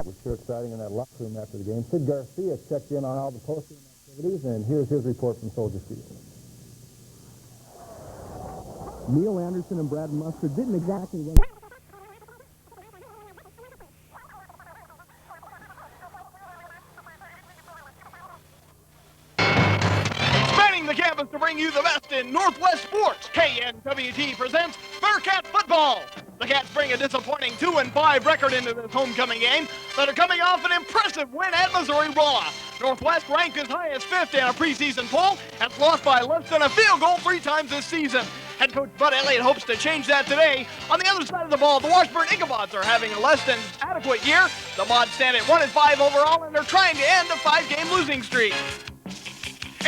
was sure exciting in that locker room after the game. Sid Garcia checked in on all the post-game activities, and here's his report from Soldier Field. Neil Anderson and Brad Mustard didn't exactly run. Spanning the campus to bring you the best in Northwest sports, KNWT presents Bearcat football. The Cats bring a disappointing 2-5 record into this homecoming game, but are coming off an impressive win at Missouri-Rolla. Northwest, ranked as high as 5th in a preseason poll, has lost by less than a field goal 3 times this season. Head coach Bud Elliott hopes to change that today. On the other side of the ball, the Washburn Inkabods are having a less than adequate year. The Mods stand at 1-5 overall, and they're trying to end a 5-game losing streak.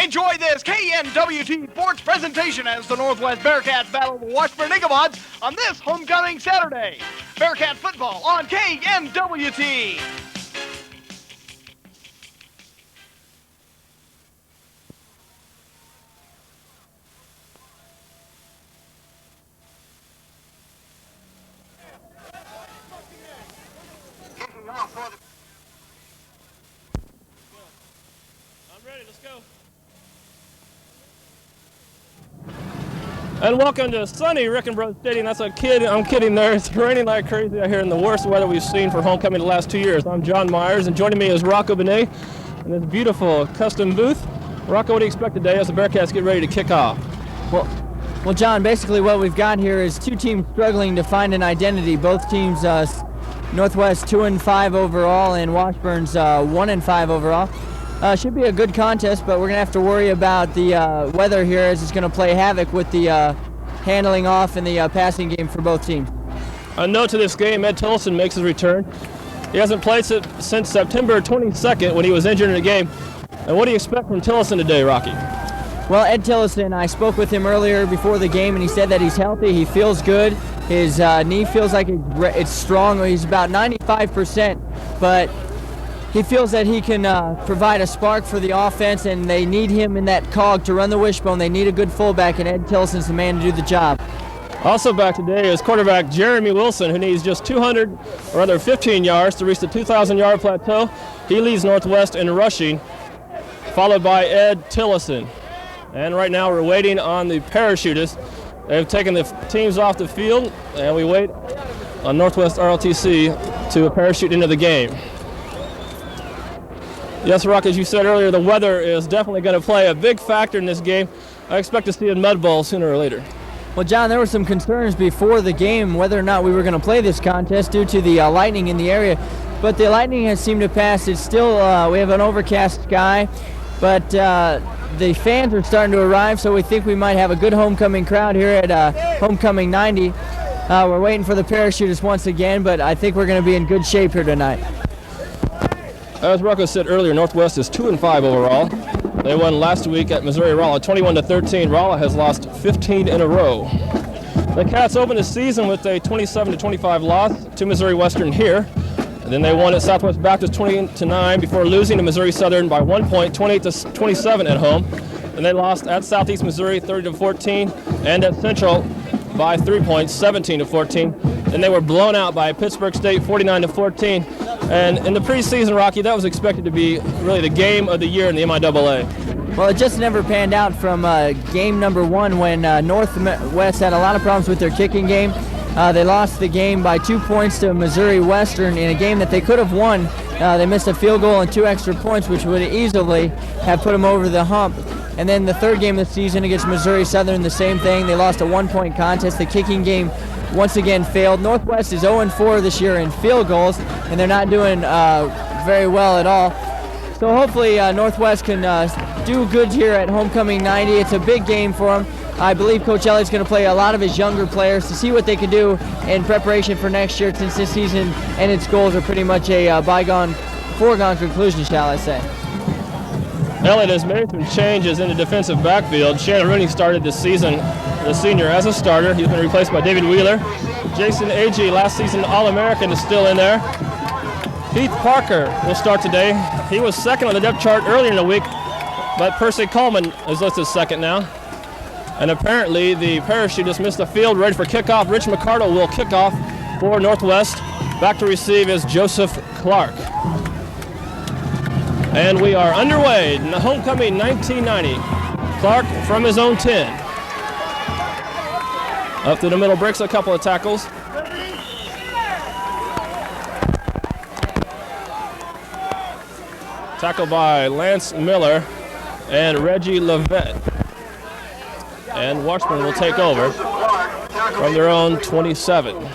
Enjoy this KNWT sports presentation as the Northwest Bearcats battle the Washburn Inkabods on this homecoming Saturday. Bearcat football on KNWT. I'm ready, let's go. And welcome to sunny Rickenborough Stadium. That's a kid, I'm kidding there. It's raining like crazy out here in the worst weather we've seen for homecoming the last 2 years. I'm John Myers, and joining me is Rocco Bene in this beautiful custom booth. Rocco, what do you expect today as the Bearcats get ready to kick off? Well, John, basically what we've got here is 2 teams struggling to find an identity. Both teams, Northwest 2-5 overall and Washburn's 1-5 overall. Should be a good contest, but we're going to have to worry about the weather here, as it's going to play havoc with the handling off and the passing game for both teams. A note to this game, Ed Tillison makes his return. He hasn't played since September 22nd when he was injured in the game. And what do you expect from Tillison today, Rocky? Well, Ed Tillison, I spoke with him earlier before the game, and he said that he's healthy, he feels good. His knee feels like it's strong. He's about 95%, but he feels that he can provide a spark for the offense, and they need him in that cog to run the wishbone. They need a good fullback, and Ed Tillison's the man to do the job. Also back today is quarterback Jeremy Wilson, who needs just 15 yards to reach the 2,000-yard plateau. He leads Northwest in rushing, followed by Ed Tillison. And right now we're waiting on the parachutists. They've taken the teams off the field, and we wait on Northwest RLTC to parachute into the game. Yes, Rock, as you said earlier, the weather is definitely going to play a big factor in this game. I expect to see a mud bowl sooner or later. Well, John, there were some concerns before the game whether or not we were going to play this contest due to the lightning in the area, but the lightning has seemed to pass. It's still, we have an overcast sky, but the fans are starting to arrive, so we think we might have a good homecoming crowd here at Homecoming 90. We're waiting for the parachutists once again, but I think we're going to be in good shape here tonight. As Rocco said earlier, Northwest is 2-5 overall. They won last week at Missouri-Rolla, 21-13. Rolla has lost 15 in a row. The Cats opened the season with a 27-25 loss to Missouri Western here. And then they won at Southwest Baptist 20-9 before losing to Missouri Southern by 1 point, 28-27 at home. And they lost at Southeast Missouri 30-14 and at Central by 3 points, 17-14. And they were blown out by Pittsburgh State 49-14. And in the preseason, Rocky, that was expected to be really the game of the year in the MIAA. Well, it just never panned out from game number 1 when Northwest had a lot of problems with their kicking game. They lost the game by 2 points to Missouri Western in a game that they could have won. They missed a field goal and 2 extra points, which would easily have put them over the hump. And then the third game of the season against Missouri Southern, the same thing. They lost a 1-point contest. The kicking game once again failed. Northwest is 0-4 this year in field goals, and they're not doing very well at all. So hopefully Northwest can do good here at Homecoming 90. It's a big game for them. I believe Coach Elliott's going to play a lot of his younger players to see what they can do in preparation for next year, since this season and its goals are pretty much a foregone conclusion, shall I say. Elliott has made some changes in the defensive backfield. Shannon Rooney started this season, the senior, as a starter. He's been replaced by David Wheeler. Jason Agee, last season All-American, is still in there. Heath Parker will start today. He was second on the depth chart earlier in the week, but Percy Coleman is listed second now. And apparently the parachutist missed the field, ready for kickoff. Rich McCardle will kick off for Northwest. Back to receive is Joseph Clark. And we are underway in the homecoming 1990. Clark from his own 10. Up to the middle, breaks a couple of tackles. Tackled by Lance Miller and Reggie Levette. And Washburn will take over from their own 27.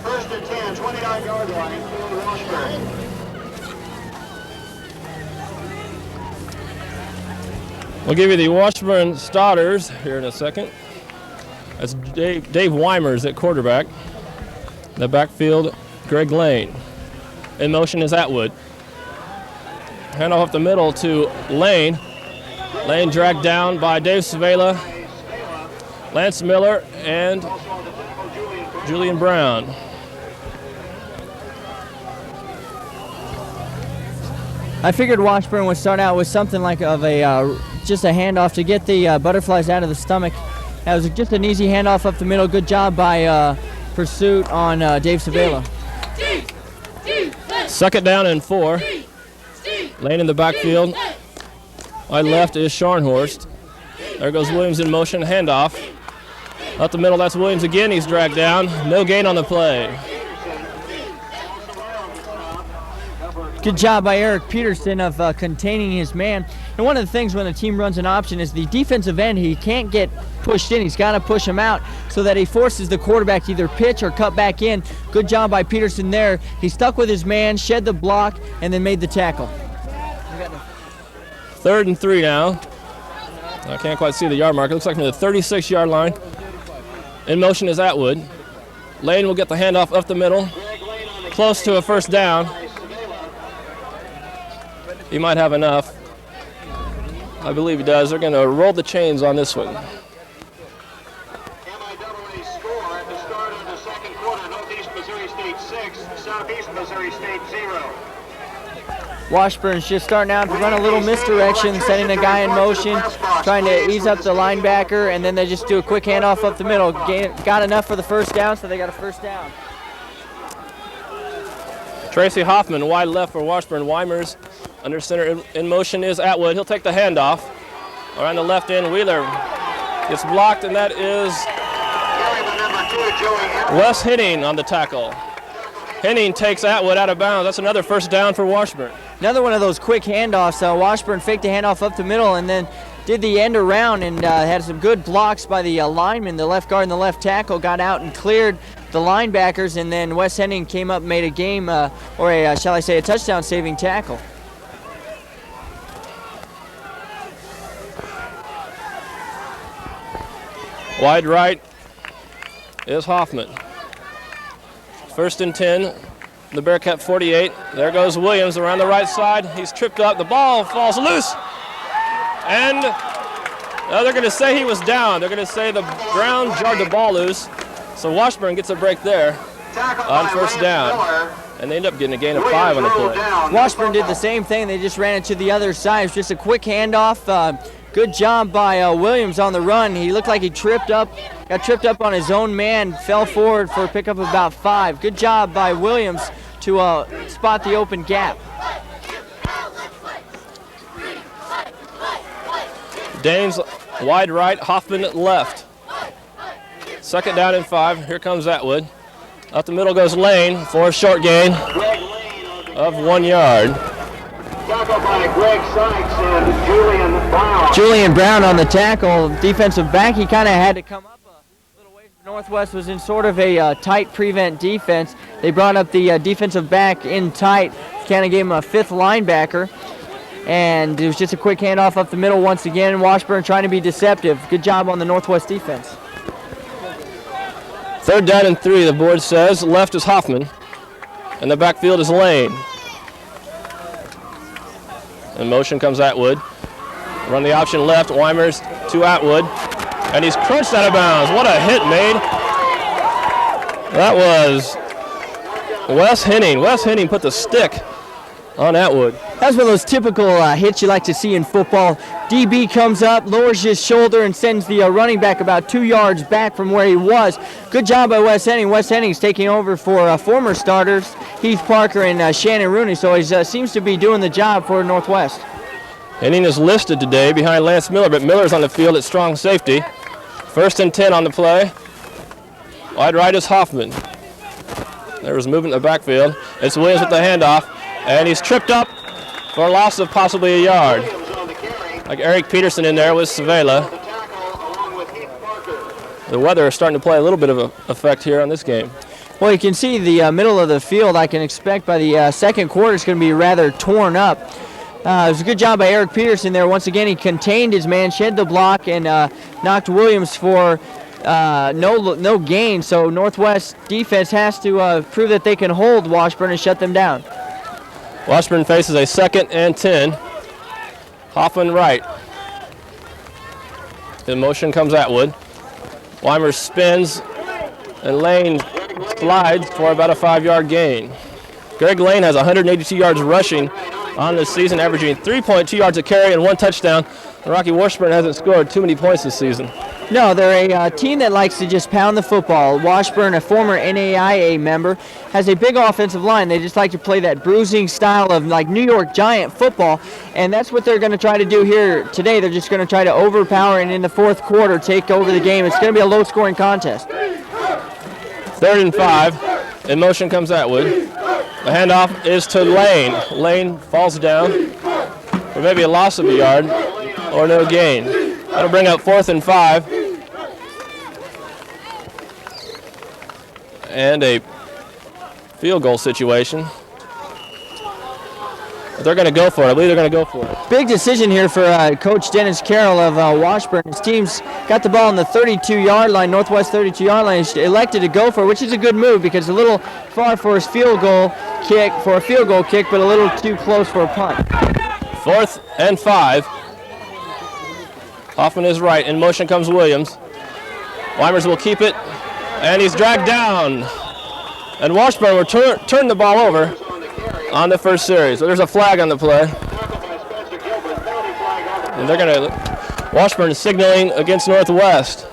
First and 10, 29-yard line for Washburn. We'll give you the Washburn starters here in a second. That's Dave Weimers at quarterback. The backfield, Greg Lane. In motion is Atwood. Hand off the middle to Lane. Lane dragged down by Dave Savela, Lance Miller, and Julian Brown. I figured Washburn would start out with something like just a handoff to get the butterflies out of the stomach. That was just an easy handoff up the middle. Good job by pursuit on Dave Savela. Second down and 4. Lane in the backfield. Wide left is Scharnhorst. There goes Williams in motion, handoff. Up the middle, that's Williams again. He's dragged down. No gain on the play. Good job by Eric Peterson of containing his man. And one of the things when a team runs an option is the defensive end, he can't get pushed in. He's got to push him out so that he forces the quarterback to either pitch or cut back in. Good job by Peterson there. He stuck with his man, shed the block, and then made the tackle. 3rd and 3 now. I can't quite see the yard mark. It looks like from the 36-yard line. In motion is Atwood. Lane will get the handoff up the middle. Close to a first down. He might have enough. I believe he does. They're going to roll the chains on this one. MIAA score at the start of the second quarter. Northeast Missouri State 6, Southeast Missouri State 0. Washburn's just starting out to run a little misdirection, setting a guy in motion, trying to ease up the linebacker, and then they just do a quick handoff up the middle. Got enough for the first down, so they got a first down. Tracy Hoffman, wide left for Washburn. Weimers under center in motion is Atwood. He'll take the handoff. Around the left end, Wheeler gets blocked, and that is Wes Henning on the tackle. Henning takes Atwood out of bounds. That's another first down for Washburn. Another one of those quick handoffs. Washburn faked the handoff up the middle and then did the end around and had some good blocks by the linemen. The left guard and the left tackle got out and cleared the linebackers, and then Wes Henning came up and made a game, shall I say, a touchdown-saving tackle. Wide right is Hoffman. 1st and 10, the Bearcat 48. There goes Williams around the right side. He's tripped up. The ball falls loose. And they're going to say he was down. They're going to say the ground jarred the ball loose. So Washburn gets a break there on first down. And they end up getting a gain of 5 on the play. Washburn did the same thing. They just ran it to the other side. It was just a quick handoff. Good job by Williams on the run. He looked like he got tripped up on his own man, fell forward for a pickup of about 5. Good job by Williams to spot the open gap. Danes wide right, Hoffman left. 2nd down and 5. Here comes Atwood. Up the middle goes Lane for a short gain of 1 yard. Tackle by Greg Sykes and Julian Brown. Julian Brown on the tackle, defensive back. He kind of had to come up a little way. Northwest was in sort of a tight prevent defense. They brought up the defensive back in tight, kind of gave him a 5th linebacker. And it was just a quick handoff up the middle once again. Washburn trying to be deceptive. Good job on the Northwest defense. 3rd down and 3, the board says. Left is Hoffman. And the backfield is Lane. In motion comes Atwood. Run the option left, Weimers to Atwood. And he's crunched out of bounds. What a hit made. That was Wes Henning. Wes Henning put the stick on Atwood. That's one of those typical hits you like to see in football. DB comes up, lowers his shoulder, and sends the running back about 2 yards back from where he was. Good job by Wes Henning. Wes Henning's taking over for former starters Heath Parker and Shannon Rooney, so he seems to be doing the job for Northwest. Henning is listed today behind Lance Miller, but Miller's on the field at strong safety. 1st and 10 on the play. Wide right is Hoffman. There was movement in the backfield. It's Williams with the handoff, and he's tripped up for a loss of possibly a yard. Like Eric Peterson in there with Savela. The weather is starting to play a little bit of an effect here on this game. Well, you can see the middle of the field. I can expect by the second quarter it's going to be rather torn up. It was a good job by Eric Peterson there. Once again, he contained his man, shed the block, and knocked Williams for no gain. So Northwest defense has to prove that they can hold Washburn and shut them down. Washburn faces a 2nd and 10. Hoffman right. In motion comes Atwood. Weimer spins, and Lane slides for about a 5-yard gain. Greg Lane has 182 yards rushing on this season, averaging 3.2 yards a carry and 1 touchdown. Rocky Washburn hasn't scored too many points this season. No, they're a team that likes to just pound the football. Washburn, a former NAIA member, has a big offensive line. They just like to play that bruising style of like New York Giant football, and that's what they're going to try to do here today. They're just going to try to overpower and in the fourth quarter take over the game. It's going to be a low-scoring contest. 3rd and 5. In motion comes Atwood. The handoff is to Lane. Lane falls down for maybe a loss of a yard or no gain. That'll bring up 4th and 5. And a field goal situation. But they're going to go for it. I believe they're going to go for it. Big decision here for Coach Dennis Carroll of Washburn. His team's got the ball on the 32-yard line, Northwest 32-yard line. He's elected to go for it, which is a good move because it's a little far for his field goal kick, but a little too close for a punt. 4th and 5. Hoffman is right. In motion comes Williams. Weimers will keep it, and he's dragged down. And Washburn will turn the ball over on the first series. So there's a flag on the play. And they're going to, Washburn is signaling against Northwest.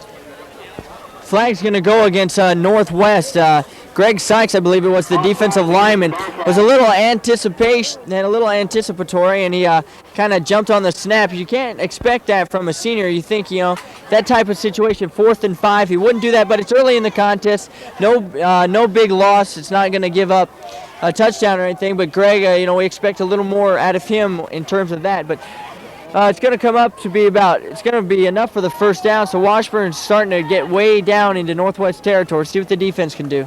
Flag's going to go against Northwest. Greg Sykes, I believe it was, the defensive lineman, was a little anticipatory, and he kind of jumped on the snap. You can't expect that from a senior. You think, that type of situation, 4th and 5, he wouldn't do that, but it's early in the contest. No big loss. It's not going to give up a touchdown or anything, but Greg, we expect a little more out of him in terms of that. But it's going to come up to be it's going to be enough for the first down, so Washburn's starting to get way down into Northwest territory. See what the defense can do.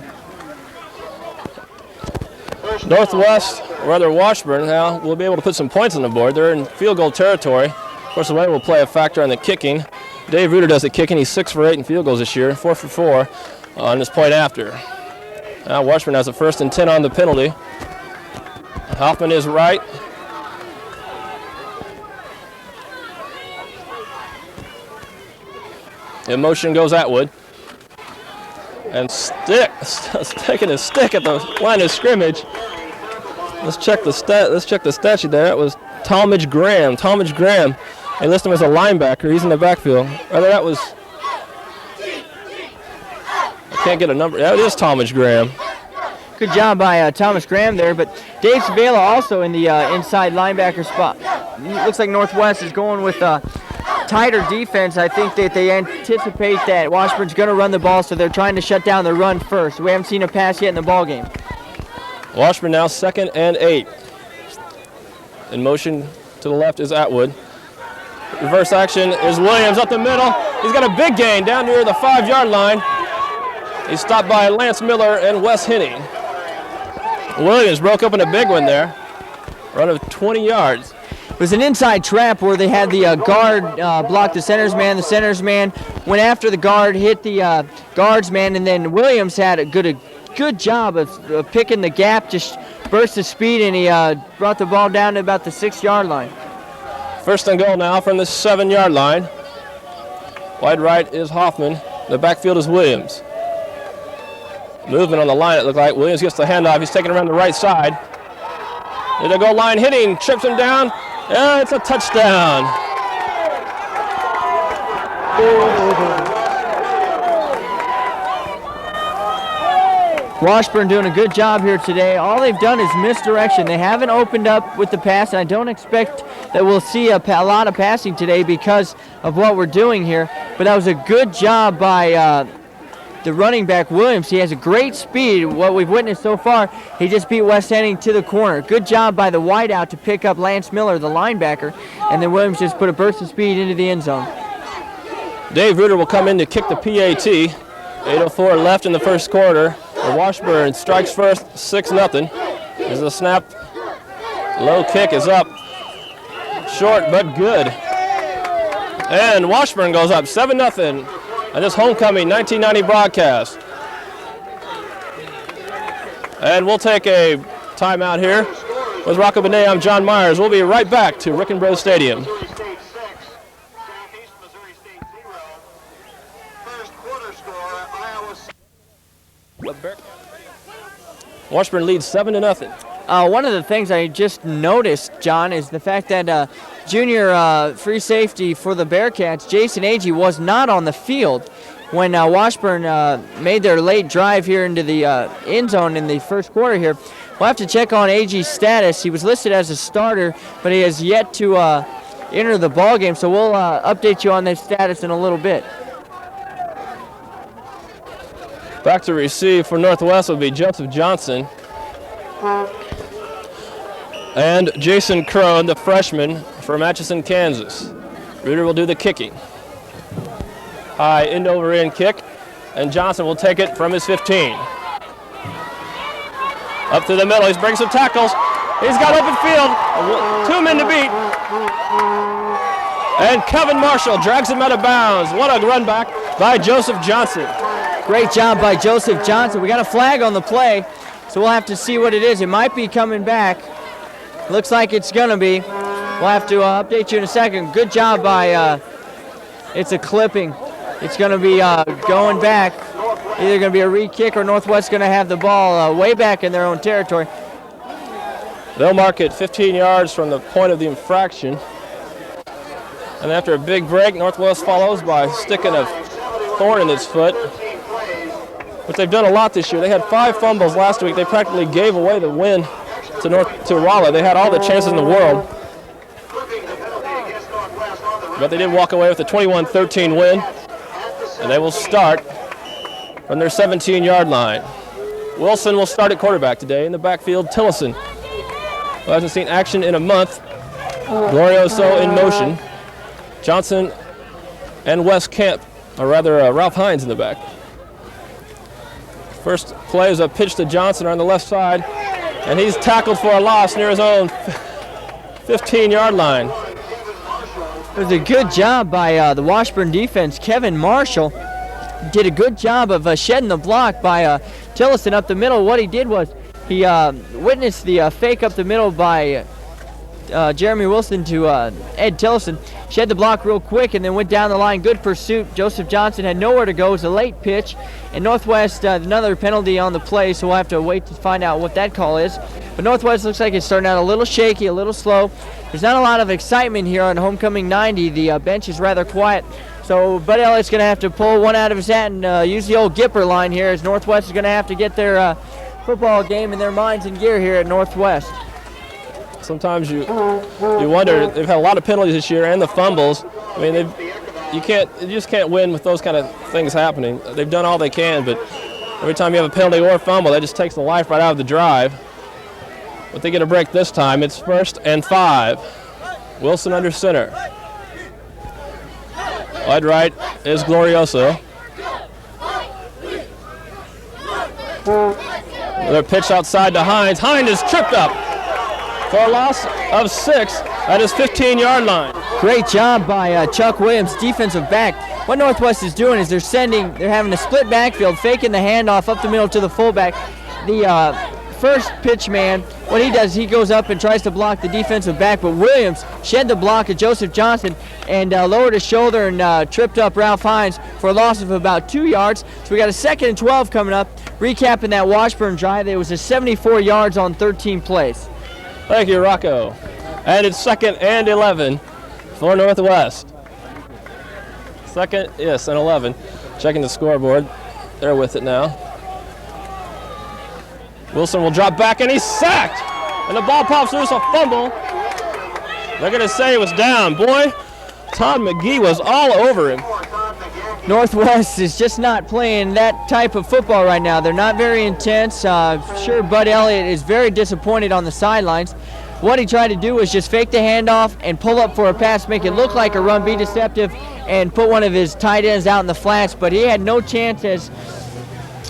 Northwest, or rather Washburn, now will be able to put some points on the board. They're in field goal territory. Of course, the weather will play a factor on the kicking. Dave Reuter does the kicking. He's 6 for 8 in field goals this year, 4 for 4 on this point after. Now Washburn has a 1st and 10 on the penalty. Hoffman is right. In motion goes Atwood. And taking his stick at the line of scrimmage. Let's check the statute there. That was Talmadge Graham. They list him as a linebacker. He's in the backfield. Rather, that was, I can't get a number. That is Talmadge Graham. Good job by Thomas Graham there, but Dave Savela also in the inside linebacker spot. Looks like Northwest is going with tighter defense. I think that they anticipate that Washburn's going to run the ball, so they're trying to shut down the run first. We haven't seen a pass yet in the ball game. Washburn now 2nd and 8. In motion to the left is Atwood. Reverse action is Williams up the middle. He's got a big gain down near the 5-yard line. He's stopped by Lance Miller and Wes Henning. Williams broke up in a big one there. Run of 20 yards. It was an inside trap where they had the guard block the center's man. The center's man went after the guard, hit the guard's man, and then Williams had a good job of picking the gap, just burst his speed, and he brought the ball down to about the 6-yard line. 1st and goal now from the 7-yard line. Wide right is Hoffman. The backfield is Williams. Movement on the line, it looked like. Williams gets the handoff. He's taking around the right side. To the goal line, hitting, trips him down. It's a touchdown. Washburn doing a good job here today. All they've done is misdirection. They haven't opened up with the pass, and I don't expect that we'll see a lot of passing today because of what we're doing here. But that was a good job by the running back, Williams. He has a great speed. What we've witnessed so far, he just beat West Henning to the corner. Good job by the wideout to pick up Lance Miller, the linebacker, and then Williams just put a burst of speed into the end zone. Dave Reuter will come in to kick the PAT. 8:04 left in the first quarter. Washburn strikes first, 6-0. There's a snap. Low kick is up. Short but good. And Washburn goes up 7-0 on this homecoming 1990 broadcast. And we'll take a timeout here. With Rocco, Bene, I'm John Myers. We'll be right back to Rickenborough Stadium. Missouri State 6, Southeast Missouri State 0. First quarter score, Iowa State. Washburn leads 7-0. One of the things I just noticed, John, is the fact that junior free safety for the Bearcats, Jason Agee, was not on the field when Washburn made their late drive here into the end zone in the first quarter here. We'll have to check on Agee's status. He was listed as a starter, but he has yet to enter the ball game, so we'll update you on their status in a little bit. Back to receive for Northwest will be Joseph Johnson. And Jason Crone, the freshman from Atchison, Kansas. Reuter will do the kicking. High end over end kick, and Johnson will take it from his 15. Up to the middle, he's breaking some tackles. He's got open field, 2 men to beat. And Kevin Marshall drags him out of bounds. What a run back by Joseph Johnson. Great job by Joseph Johnson. We got a flag on the play, so we'll have to see what it is. It might be coming back. Looks like it's going to be. We'll have to update you in a second. Good job by, it's a clipping. It's going to be going back. Either going to be a re-kick or Northwest going to have the ball way back in their own territory. They'll mark it 15 yards from the point of the infraction. And after a big break, Northwest follows by sticking a thorn in its foot. But they've done a lot this year. They had 5 fumbles last week. They practically gave away the win to Rolla. They had all the chances in the world. But they did walk away with a 21-13 win. And they will start from their 17-yard line. Wilson will start at quarterback today. In the backfield, Tillison, who hasn't seen action in a month. Glorioso in motion. Johnson and Wes Camp, or rather Ralph Hines in the back. First play is a pitch to Johnson on the left side, and he's tackled for a loss near his own 15-yard line. It was a good job by the Washburn defense. Kevin Marshall did a good job of shedding the block by Tillison up the middle. What he did was he witnessed the fake up the middle by Jeremy Wilson to Ed Tillison, shed the block real quick, and then went down the line. Good pursuit. Joseph Johnson had nowhere to go. It was a late pitch, and Northwest another penalty on the play, so we'll have to wait to find out what that call is. But Northwest looks like it's starting out a little shaky, a little slow. There's not a lot of excitement here on Homecoming 90. The bench is rather quiet, so Bud Elliott's going to have to pull one out of his hat and use the old Gipper line here, as Northwest is going to have to get their football game and their minds in gear here at Northwest. Sometimes you wonder, they've had a lot of penalties this year and the fumbles. I mean, you just can't win with those kind of things happening. They've done all they can, but every time you have a penalty or a fumble, that just takes the life right out of the drive. But they get a break this time. It's 1st and 5. Wilson under center. Wide right is Glorioso. Another pitch outside to Hines. Hines is tripped up for a loss of 6 at his 15-yard line. Great job by Chuck Williams, defensive back. What Northwest is doing is they're having a split backfield, faking the handoff up the middle to the fullback. The first pitch man, what he does, he goes up and tries to block the defensive back, but Williams shed the block of Joseph Johnson and lowered his shoulder and tripped up Ralph Hines for a loss of about 2 yards. So we got a 2nd and 12 coming up. Recapping that Washburn drive, it was a 74 yards on 13 plays. Thank you, Rocco. And it's 2nd and 11 for Northwest. 2nd, yes, and 11. Checking the scoreboard. They're with it now. Wilson will drop back, and he's sacked. And the ball pops loose, a fumble. They're going to say it was down. Boy, Todd McGee was all over him. Northwest is just not playing that type of football right now. They're not very intense. Sure, Bud Elliott is very disappointed on the sidelines. What he tried to do was just fake the handoff and pull up for a pass, make it look like a run, be deceptive, and put one of his tight ends out in the flats, but he had no chance as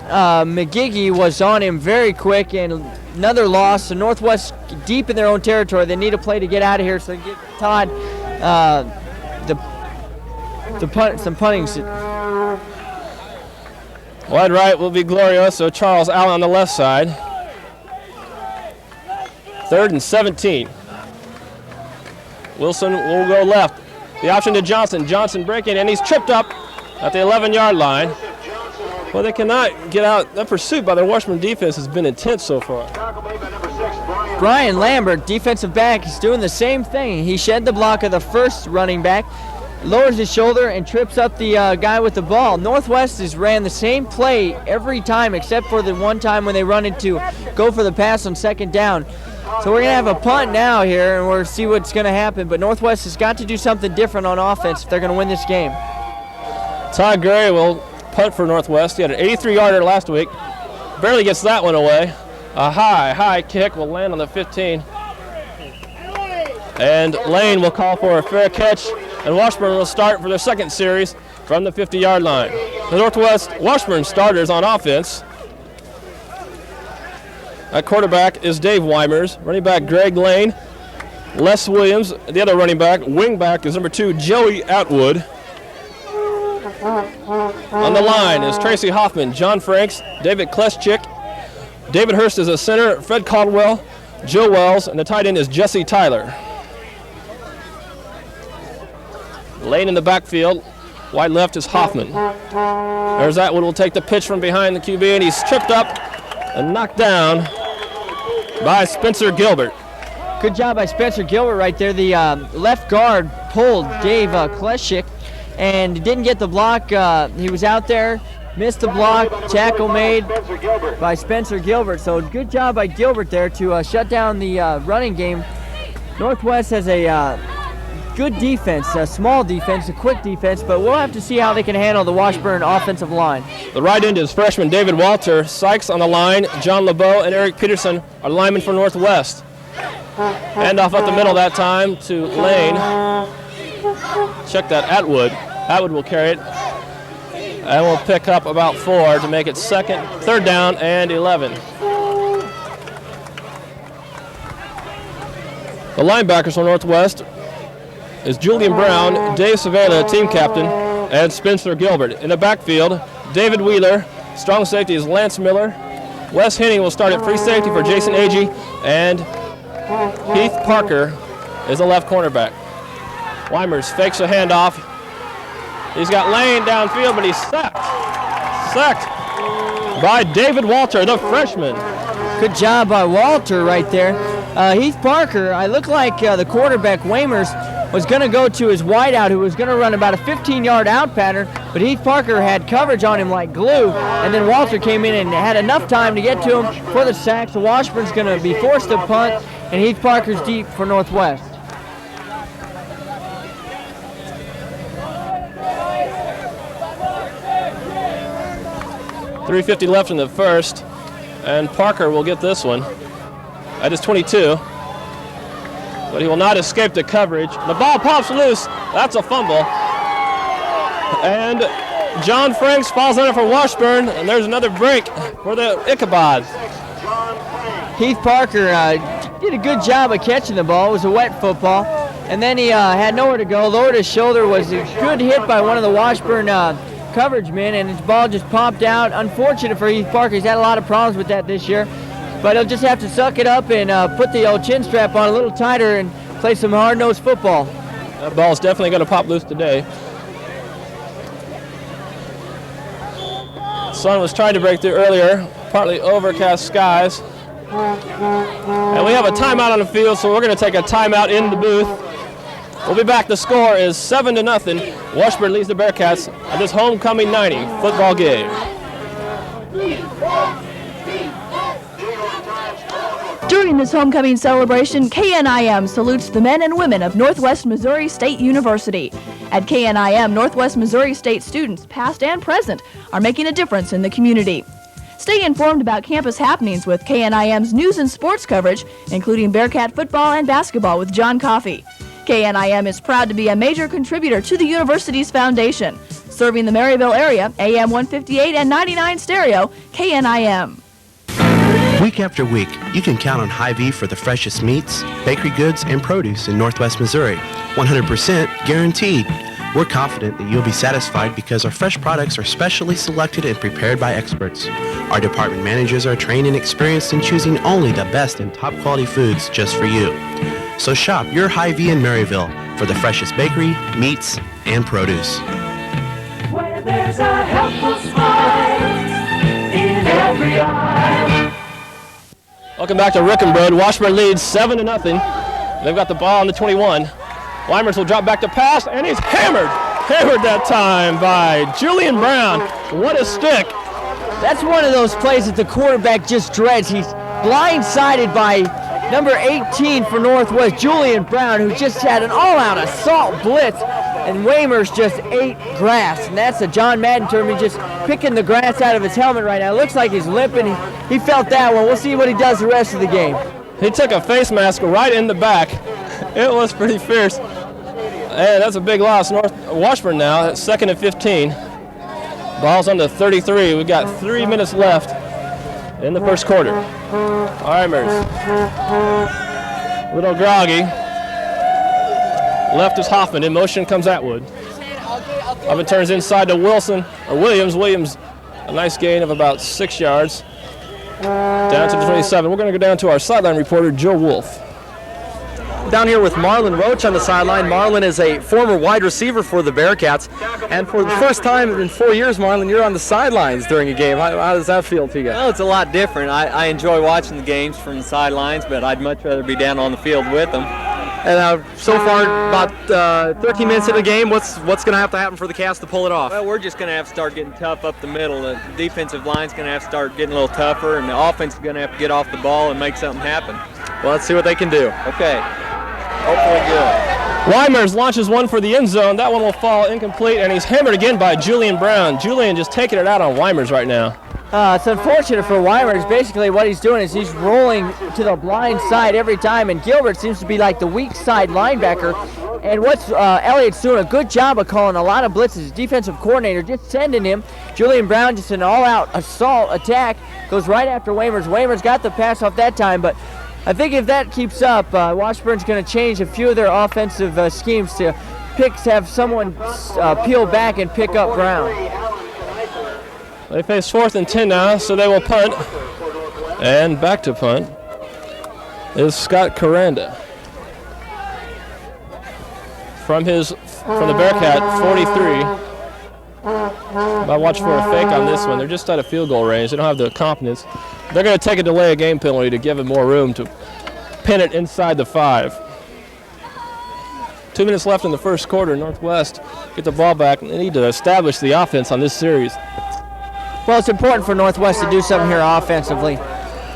McGee was on him very quick, and another loss. So Northwest deep in their own territory. They need a play to get out of here so they get Todd some punting. Wide right will be Glorioso. Charles Allen on the left side. 3rd and 17. Wilson will go left. The option to Johnson. Johnson breaking, and he's tripped up at the 11-yard line. Well, they cannot get out. The pursuit by the Washburn defense has been intense so far. Brian Lambert, defensive back, is doing the same thing. He shed the block of the first running back, lowers his shoulder, and trips up the guy with the ball. Northwest has ran the same play every time except for the one time when they run into go for the pass on 2nd down. So we're going to have a punt now here, and we'll see what's going to happen. But Northwest has got to do something different on offense if they're going to win this game. Todd Gray will punt for Northwest. He had an 83-yarder last week. Barely gets that one away. A high kick will land on the 15. And Lane will call for a fair catch, and Washburn will start for their 2nd series from the 50-yard line. The Northwest Washburn starters on offense. At quarterback is Dave Weimers. Running back Greg Lane. Les Williams, the other running back. Wing back is number 2, Joey Atwood. On the line is Tracy Hoffman, John Franks, David Kleschik. David Hurst is a center, Fred Caldwell, Joe Wells, and the tight end is Jesse Tyler. Lane in the backfield. Wide left is Hoffman. There's Atwood will take the pitch from behind the QB, and he's tripped up and knocked down by Spencer Gilbert. Good job by Spencer Gilbert right there. The left guard pulled Dave Kleschik and didn't get the block. He was out there, missed the block. Tackle made by Spencer Gilbert. So good job by Gilbert there to shut down the running game. Northwest has a good defense, a small defense, a quick defense, but we'll have to see how they can handle the Washburn offensive line. The right end is freshman David Walter. Sykes on the line. John LeBeau and Eric Peterson are linemen for Northwest. Hand off up the middle that time to Lane. Check that, Atwood. Atwood will carry it. And we'll pick up about 4 to make it 3rd down and 11. The linebackers for Northwest is Julian Brown, Dave Savella, team captain, and Spencer Gilbert. In the backfield, David Wheeler. Strong safety is Lance Miller. Wes Henning will start at free safety for Jason Agee, and Heath Parker is the left cornerback. Weimers fakes a handoff. He's got Lane downfield, but he's sacked. Sacked by David Walter, the freshman. Good job by Walter right there. Heath Parker, I look like the quarterback, Weimers, was going to go to his wideout, who was going to run about a 15-yard out pattern, but Heath Parker had coverage on him like glue, and then Walter came in and had enough time to get to him for the sack, so Washburn's going to be forced to punt, and Heath Parker's deep for Northwest. .350 left in the first, and Parker will get this one. That is 22. But he will not escape the coverage. The ball pops loose. That's a fumble. And John Franks falls on it for Washburn, and there's another break for the Ichabod. Heath Parker did a good job of catching the ball. It was a wet football. And then he had nowhere to go, lowered his shoulder, was a good hit by one of the Washburn coverage men, and his ball just popped out. Unfortunate for Heath Parker. He's had a lot of problems with that this year. But he'll just have to suck it up and put the old chin strap on a little tighter and play some hard-nosed football. That ball's definitely going to pop loose today. Sun was trying to break through earlier. Partly overcast skies. And we have a timeout on the field, so we're going to take a timeout in the booth. We'll be back. The score is 7-0. Washburn leads the Bearcats at this homecoming 90 football game. During this homecoming celebration, KNIM salutes the men and women of Northwest Missouri State University. At KNIM, Northwest Missouri State students, past and present, are making a difference in the community. Stay informed about campus happenings with KNIM's news and sports coverage, including Bearcat football and basketball with John Coffey. KNIM is proud to be a major contributor to the university's foundation. Serving the Maryville area, AM 158 and 99 stereo, KNIM. Week after week, you can count on Hy-Vee for the freshest meats, bakery goods, and produce in Northwest Missouri. 100% guaranteed. We're confident that you'll be satisfied because our fresh products are specially selected and prepared by experts. Our department managers are trained and experienced in choosing only the best and top quality foods just for you. So shop your Hy-Vee in Maryville for the freshest bakery, meats, and produce. Where there's a helpful smile in every eye. Welcome back to Rickenbrode. Washburn leads 7-0. They've got the ball on the 21. Weimers will drop back to pass, and he's hammered that time by Julian Brown. What a stick. That's one of those plays that the quarterback just dreads. He's blindsided by number 18 for Northwest, Julian Brown, who just had an all-out assault blitz, and Weimers just ate grass. And that's a John Madden term. He's just picking the grass out of his helmet right now. It looks like he's limping. He felt that one. We'll see what he does the rest of the game. He took a face mask right in the back. It was pretty fierce. And that's a big loss. Washburn now, 2nd and 15. Ball's on the 33. We've got 3 minutes left in the first quarter. Weimers, little groggy. Left is Hoffman. In motion comes Atwood. Hoffman turns inside to Williams. Williams, a nice gain of about 6 yards. Down to the 27. We're going to go down to our sideline reporter, Joe Wolf. Down here with Marlon Roach on the sideline. Marlon is a former wide receiver for the Bearcats. And for the first time in 4 years, Marlon, you're on the sidelines during a game. How does that feel to you? Well, it's a lot different. I enjoy watching the games from the sidelines, but I'd much rather be down on the field with them. And so far, about 13 minutes into the game, what's going to have to happen for the Cats to pull it off? Well, we're just going to have to start getting tough up the middle. The defensive line's going to have to start getting a little tougher, and the offense is going to have to get off the ball and make something happen. Well, let's see what they can do. Okay. Hopefully good. Weimers launches one for the end zone. That one will fall incomplete, and he's hammered again by Julian Brown. Julian just taking it out on Weimers right now. It's unfortunate for Weimers. Basically what he's doing is he's rolling to the blind side every time, and Gilbert seems to be like the weak side linebacker. And what's Elliott's doing a good job of calling a lot of blitzes. His defensive coordinator just sending him. Julian Brown just an all-out assault attack. Goes right after Weimers. Weimers got the pass off that time, but I think if that keeps up, Washburn's going to change a few of their offensive schemes to have someone peel back and pick up Brown. They face 4th and 10 now, so they will punt. And back to punt is Scott Coranda. From the Bearcat 43. I'll watch for a fake on this one. They're just out of field goal range. They don't have the confidence. They're going to take a delay of game penalty to give him more room to pin it inside the 5. 2 minutes left in the first quarter. Northwest get the ball back. They need to establish the offense on this series. Well, it's important for Northwest to do something here offensively.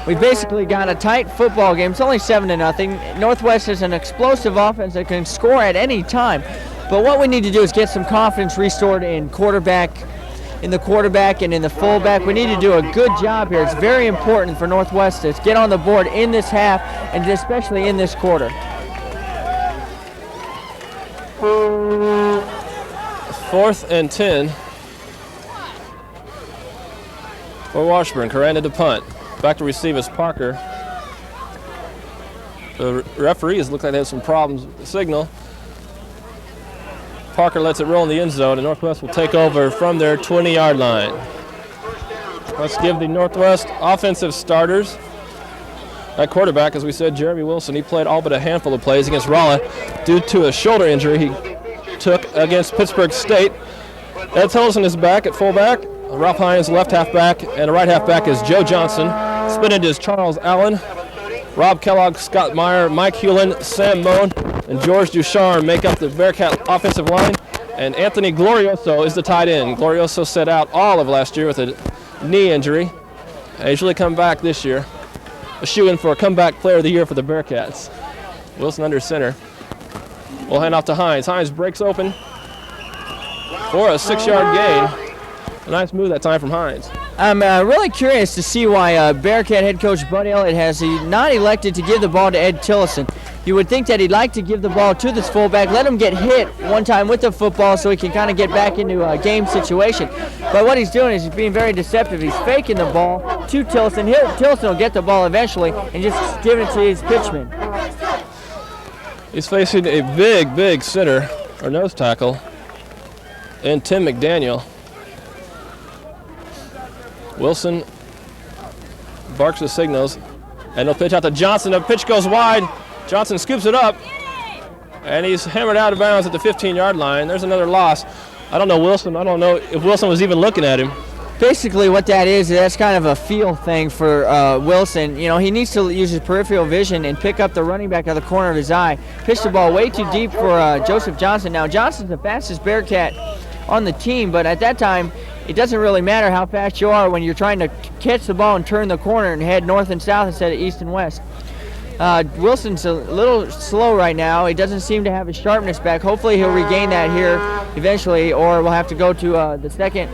We've basically got a tight football game. It's only 7-0. Northwest is an explosive offense that can score at any time. But what we need to do is get some confidence restored in the quarterback and in the fullback. We need to do a good job here. It's very important for Northwest to get on the board in this half and especially in this quarter. 4th and 10 for Washburn. Coranda to punt. Back to receive is Parker. The referees look like they have some problems with the signal. Parker lets it roll in the end zone, and Northwest will take over from their 20-yard line. Let's give the Northwest offensive starters. At quarterback, as we said, Jeremy Wilson. He played all but a handful of plays against Rolla due to a shoulder injury he took against Pittsburgh State. Ed Tillison is back at fullback. Ralph Hines, left halfback, and the right halfback is Joe Johnson. Spinning is Charles Allen, Rob Kellogg, Scott Meyer, Mike Hewlin, Sam Moan, and George Ducharme make up the Bearcat offensive line. And Anthony Glorioso is the tight end. Glorioso set out all of last year with a knee injury. He's really come back this year. A shoe-in for a comeback player of the year for the Bearcats. Wilson under center. We'll hand off to Hines. Hines breaks open for a 6-yard gain. A nice move that time from Hines. I'm really curious to see why Bearcat head coach Bud Elliott has not elected to give the ball to Ed Tillison. You would think that he'd like to give the ball to this fullback, let him get hit one time with the football so he can kind of get back into a game situation. But what he's doing is he's being very deceptive. He's faking the ball to Tillison. Tillison will get the ball eventually and just giving it to his pitchman. He's facing a big center, or nose tackle, and Tim McDaniel. Wilson barks the signals, and he'll pitch out to Johnson. The pitch goes wide. Johnson scoops it up, and he's hammered out of bounds at the 15-yard line. There's another loss. I don't know Wilson. I don't know if Wilson was even looking at him. Basically what that is, that's kind of a feel thing for Wilson. You know, he needs to use his peripheral vision and pick up the running back out of the corner of his eye. Pitched the ball way too deep for Joseph Johnson. Now, Johnson's the fastest Bearcat on the team, but at that time, it doesn't really matter how fast you are when you're trying to catch the ball and turn the corner and head north and south instead of east and west. Wilson's a little slow right now. He doesn't seem to have his sharpness back. Hopefully he'll regain that here eventually, or we'll have to go to the second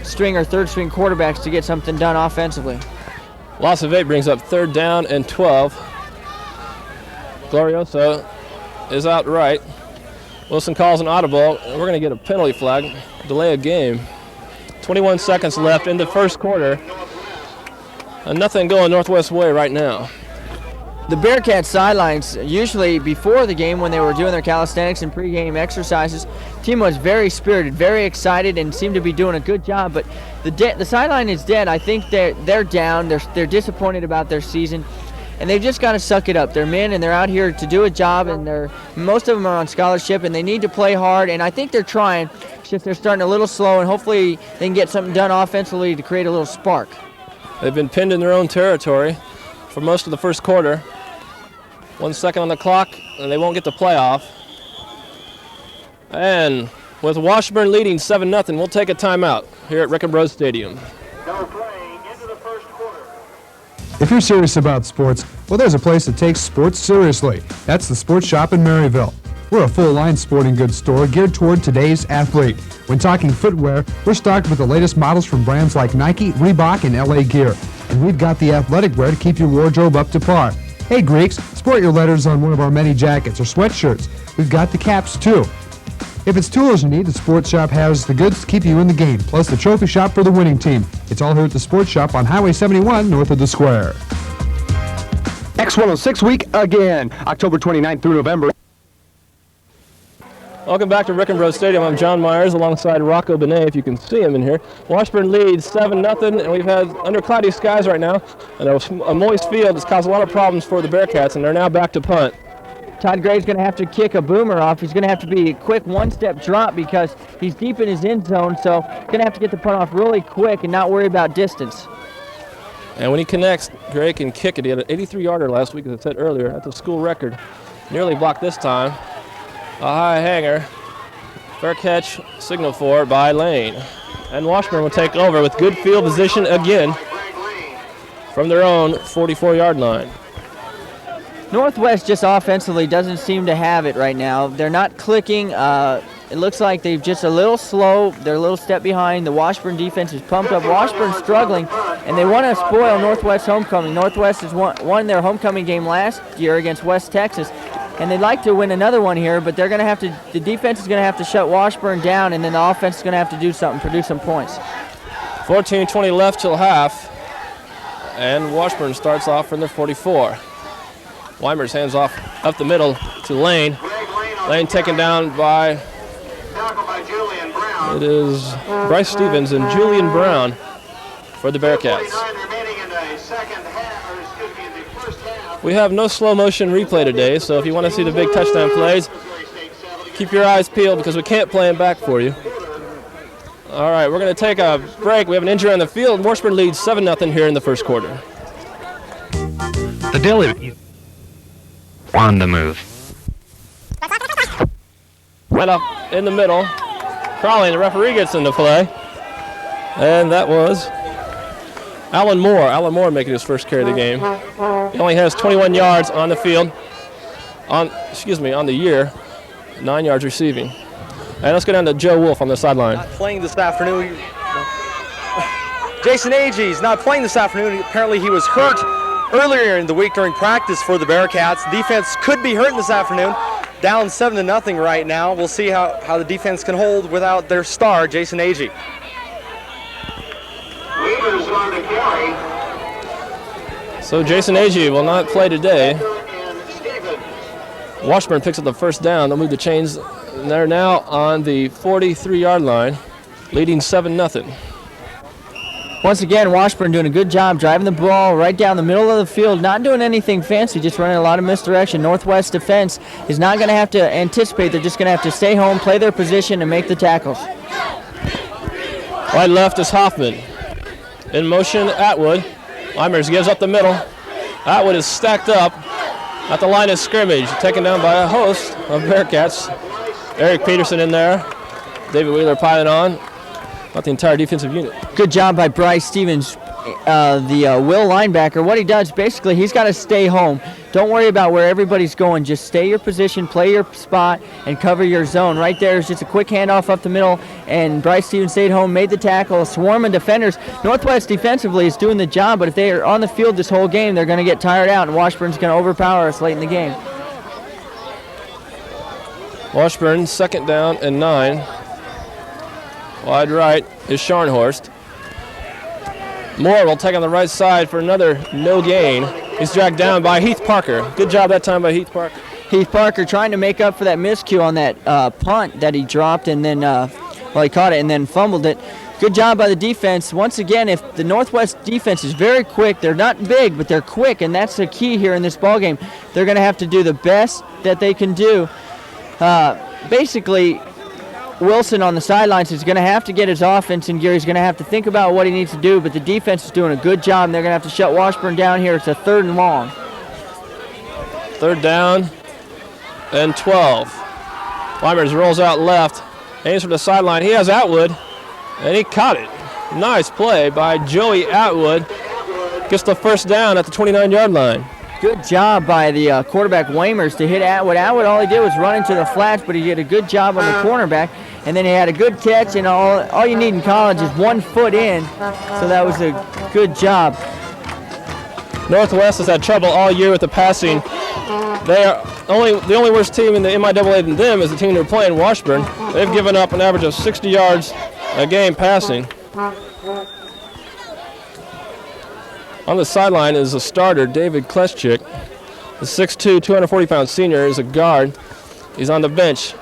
string or third string quarterbacks to get something done offensively. Loss of 8 brings up 3rd down and 12. Glorioso is out right. Wilson calls an audible, and we're going to get a penalty flag, delay a game. 21 seconds left in the first quarter, and nothing going Northwest way right now. The Bearcat sidelines, usually before the game when they were doing their calisthenics and pregame exercises, the team was very spirited, very excited, and seemed to be doing a good job. But the sideline is dead. I think they're down. They're disappointed about their season, and they've just got to suck it up. They're men, and they're out here to do a job, and most of them are on scholarship, and they need to play hard. And I think they're trying. It's just they're starting a little slow, and hopefully they can get something done offensively to create a little spark. They've been pinned in their own territory for most of the first quarter. 1 second on the clock, and they won't get the playoff. And with Washburn leading 7-0, we'll take a timeout here at Rick & Bros Stadium. If you're serious about sports, well, there's a place that takes sports seriously. That's the Sports Shop in Maryville. We're a full-line sporting goods store geared toward today's athlete. When talking footwear, we're stocked with the latest models from brands like Nike, Reebok, and LA Gear. And we've got the athletic wear to keep your wardrobe up to par. Hey Greeks, sport your letters on one of our many jackets or sweatshirts. We've got the caps too. If it's tools you need, the Sports Shop has the goods to keep you in the game, plus the trophy shop for the winning team. It's all here at the Sports Shop on Highway 71 north of the square. X106 week again, October 29th through November. Welcome back to Rick & Bros Stadium. I'm John Myers alongside Rocco Bene, if you can see him in here. Washburn leads 7-0, and we've had under cloudy skies right now, and a moist field has caused a lot of problems for the Bearcats, and they're now back to punt. Todd Gray's going to have to kick a boomer off. He's going to have to be a quick one-step drop because he's deep in his end zone, so going to have to get the punt off really quick and not worry about distance. And when he connects, Gray can kick it. He had an 83-yarder last week, as I said earlier. That's a school record. Nearly blocked this time. A high hanger. Fair catch, signal for by Lane. And Washburn will take over with good field position again from their own 44-yard line. Northwest just offensively doesn't seem to have it right now. They're not clicking. It looks like they're just a little slow. They're a little step behind. The Washburn defense is pumped up. Washburn's struggling, and they want to spoil Northwest homecoming. Northwest has won their homecoming game last year against West Texas, and they'd like to win another one here, but they're going to have to. The defense is going to have to shut Washburn down, and then the offense is going to have to do something, produce some points. 14:20 left till half, and Washburn starts off from their 44. Weimer's hands off up the middle to Lane. Lane taken down by, it is Bryce Stevens and Julian Brown for the Bearcats. We have no slow motion replay today, so if you want to see the big touchdown plays, keep your eyes peeled because we can't play them back for you. All right, we're going to take a break. We have an injury on the field. Washburn leads 7-0 here in the first quarter. The daily on the move. Went up in the middle. Crawling, the referee gets into play. And that was Alan Moore. Alan Moore making his first carry of the game. He only has 21 yards on the field, on the year, 9 yards receiving. And let's go down to Joe Wolf on the sideline. Not playing this afternoon. Jason Agee's not playing this afternoon. Apparently he was hurt earlier in the week during practice for the Bearcats. Defense could be hurting this afternoon. Down 7-0 right now. We'll see how the defense can hold without their star, Jason Agee. Weaver's on the carry. So Jason Agee will not play today. Washburn picks up the first down. They'll move the chains. And they're now on the 43-yard line, leading 7-0. Once again, Washburn doing a good job driving the ball right down the middle of the field, not doing anything fancy, just running a lot of misdirection. Northwest defense is not going to have to anticipate. They're just going to have to stay home, play their position, and make the tackles. Wide left is Hoffman. In motion, Atwood. Limers gives up the middle. Atwood is stacked up at the line of scrimmage, taken down by a host of Bearcats. Eric Peterson in there. David Wheeler piling on. Not the entire defensive unit. Good job by Bryce Stevens, the Will linebacker. What he does, basically, he's got to stay home. Don't worry about where everybody's going. Just stay your position, play your spot, and cover your zone. Right there is just a quick handoff up the middle, and Bryce Stevens stayed home, made the tackle. A swarm of defenders. Northwest defensively is doing the job, but if they are on the field this whole game, they're going to get tired out, and Washburn's going to overpower us late in the game. Washburn, 2nd down and 9. Wide right is Scharnhorst. Moore will take on the right side for another no gain. He's dragged down by Heath Parker. Good job that time by Heath Parker. Heath Parker trying to make up for that miscue on that punt that he dropped, and then he caught it and then fumbled it. Good job by the defense. Once again, if the Northwest defense is very quick, they're not big, but they're quick, and that's the key here in this ballgame. They're going to have to do the best that they can do. Basically, Wilson on the sidelines is going to have to get his offense in gear. He's going to have to think about what he needs to do, but the defense is doing a good job, and they're going to have to shut Washburn down here. It's a 3rd and long. 3rd down and 12. Limers rolls out left, aims for the sideline. He has Atwood, and he caught it. Nice play by Joey Atwood. Gets the first down at the 29-yard line. Good job by the quarterback Wamers to hit Atwood. Atwood, all he did was run into the flats, but he did a good job on the cornerback. And then he had a good catch, and all you need in college is 1 foot in. So that was a good job. Northwest has had trouble all year with the passing. They are the only worst team in the MIAA than them is the team they're playing, Washburn. They've given up an average of 60 yards a game passing. On the sideline is a starter, David Kleschik. The 6'2", 240-pound senior is a guard. He's on the bench.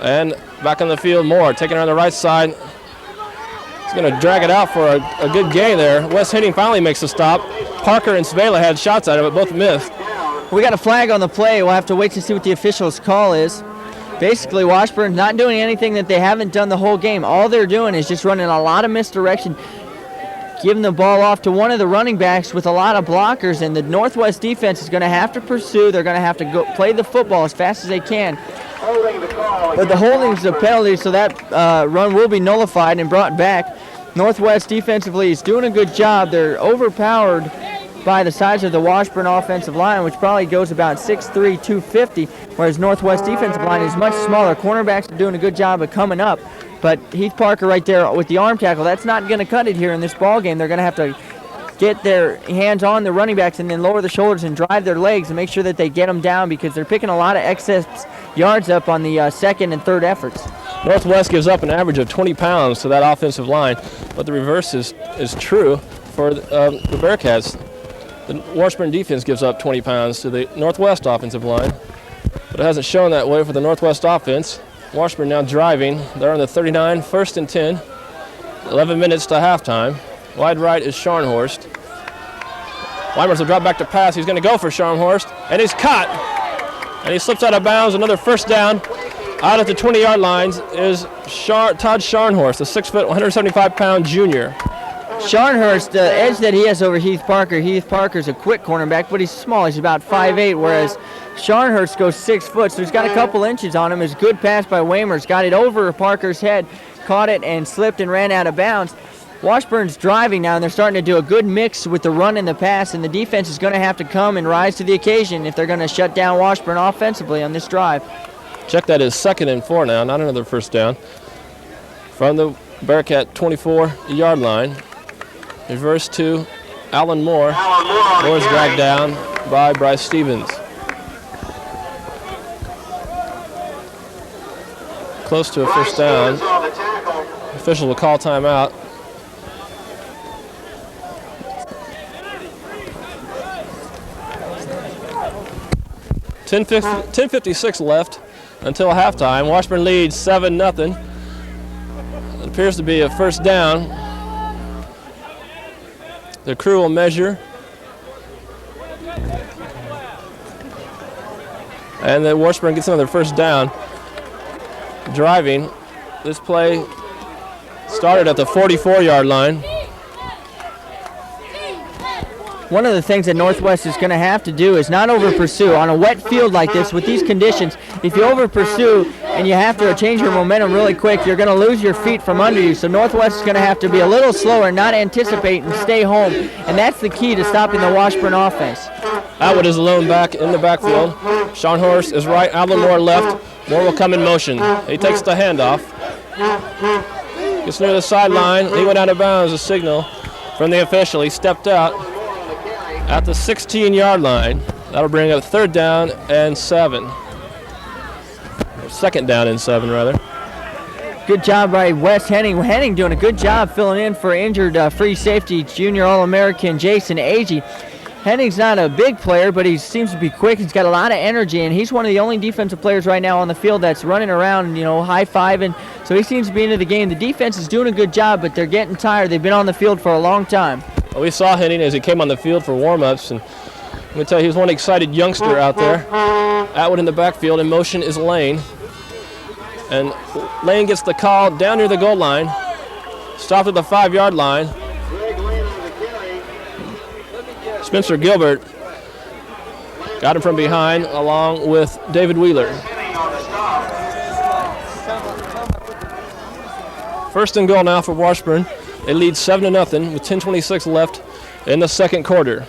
And back on the field, Moore taking it on the right side. He's going to drag it out for a good gain there. Wes Henning finally makes a stop. Parker and Svela had shots at it, but both missed. We got a flag on the play. We'll have to wait to see what the official's call is. Basically, Washburn's not doing anything that they haven't done the whole game. All they're doing is just running a lot of misdirection, giving the ball off to one of the running backs with a lot of blockers, and the Northwest defense is going to have to pursue. They're going to have to go play the football as fast as they can. But the holding is a penalty, so that run will be nullified and brought back. Northwest defensively is doing a good job. They're overpowered by the size of the Washburn offensive line, which probably goes about 6'3", 250, whereas Northwest defensive line is much smaller. Cornerbacks are doing a good job of coming up. But Heath Parker right there with the arm tackle, that's not going to cut it here in this ball game. They're going to have to get their hands on the running backs and then lower the shoulders and drive their legs and make sure that they get them down, because they're picking a lot of excess yards up on the second and third efforts. Northwest gives up an average of 20 pounds to that offensive line, but the reverse is true for the Bearcats. The Washburn defense gives up 20 pounds to the Northwest offensive line, but it hasn't shown that way for the Northwest offense. Washburn now driving. They're on the 39, 1st and 10. 11 minutes to halftime. Wide right is Scharnhorst. Weimers will drop back to pass. He's going to go for Scharnhorst, and he's caught. And he slips out of bounds. Another first down. Out at the 20-yard lines is Todd Scharnhorst, a 6', 175-pound junior. Scharnhurst, the edge that he has over Heath Parker's a quick cornerback, but he's small. He's about 5'8", whereas Scharnhurst goes 6 foot, so he's got a couple inches on him. It's a good pass by Wamers. Got it over Parker's head, caught it, and slipped and ran out of bounds. Washburn's driving now, and they're starting to do a good mix with the run and the pass, and the defense is going to have to come and rise to the occasion if they're going to shut down Washburn offensively on this drive. Check that is 2nd and 4 now, not another first down. From the Bearcat 24-yard line. Reverse to Alan Moore. Moore is dragged down by Bryce Stevens. Close to a first down. Official will call timeout. 10:56 left until halftime. Washburn leads 7-0. It appears to be a first down. The crew will measure. And then Washburn gets another first down. Driving. This play started at the 44-yard line. One of the things that Northwest is going to have to do is not over-pursue. On a wet field like this, with these conditions, if you over-pursue and you have to change your momentum really quick, you're going to lose your feet from under you. So Northwest is going to have to be a little slower, not anticipate, and stay home. And that's the key to stopping the Washburn offense. Atwood is alone back in the backfield. Sean Horst is right, Alan Moore left. Moore will come in motion. He takes the handoff. Gets near the sideline. He went out of bounds, a signal from the official. He stepped out at the 16-yard line. That'll bring up 3rd down and 7. Or 2nd down and 7, rather. Good job by Wes Henning. Henning doing a good job filling in for injured free safety junior All-American Jason Agee. Henning's not a big player, but he seems to be quick. He's got a lot of energy, and he's one of the only defensive players right now on the field that's running around, high-fiving. So he seems to be into the game. The defense is doing a good job, but they're getting tired. They've been on the field for a long time. Well, we saw Henning as he came on the field for warm-ups, and let me tell you, he was one excited youngster out there. Atwood in the backfield. In motion is Lane. And Lane gets the call down near the goal line. Stopped at the 5-yard line. Spencer Gilbert got him from behind along with David Wheeler. 1st and goal now for Washburn. They lead 7-0 with 10:26 left in the 2nd quarter.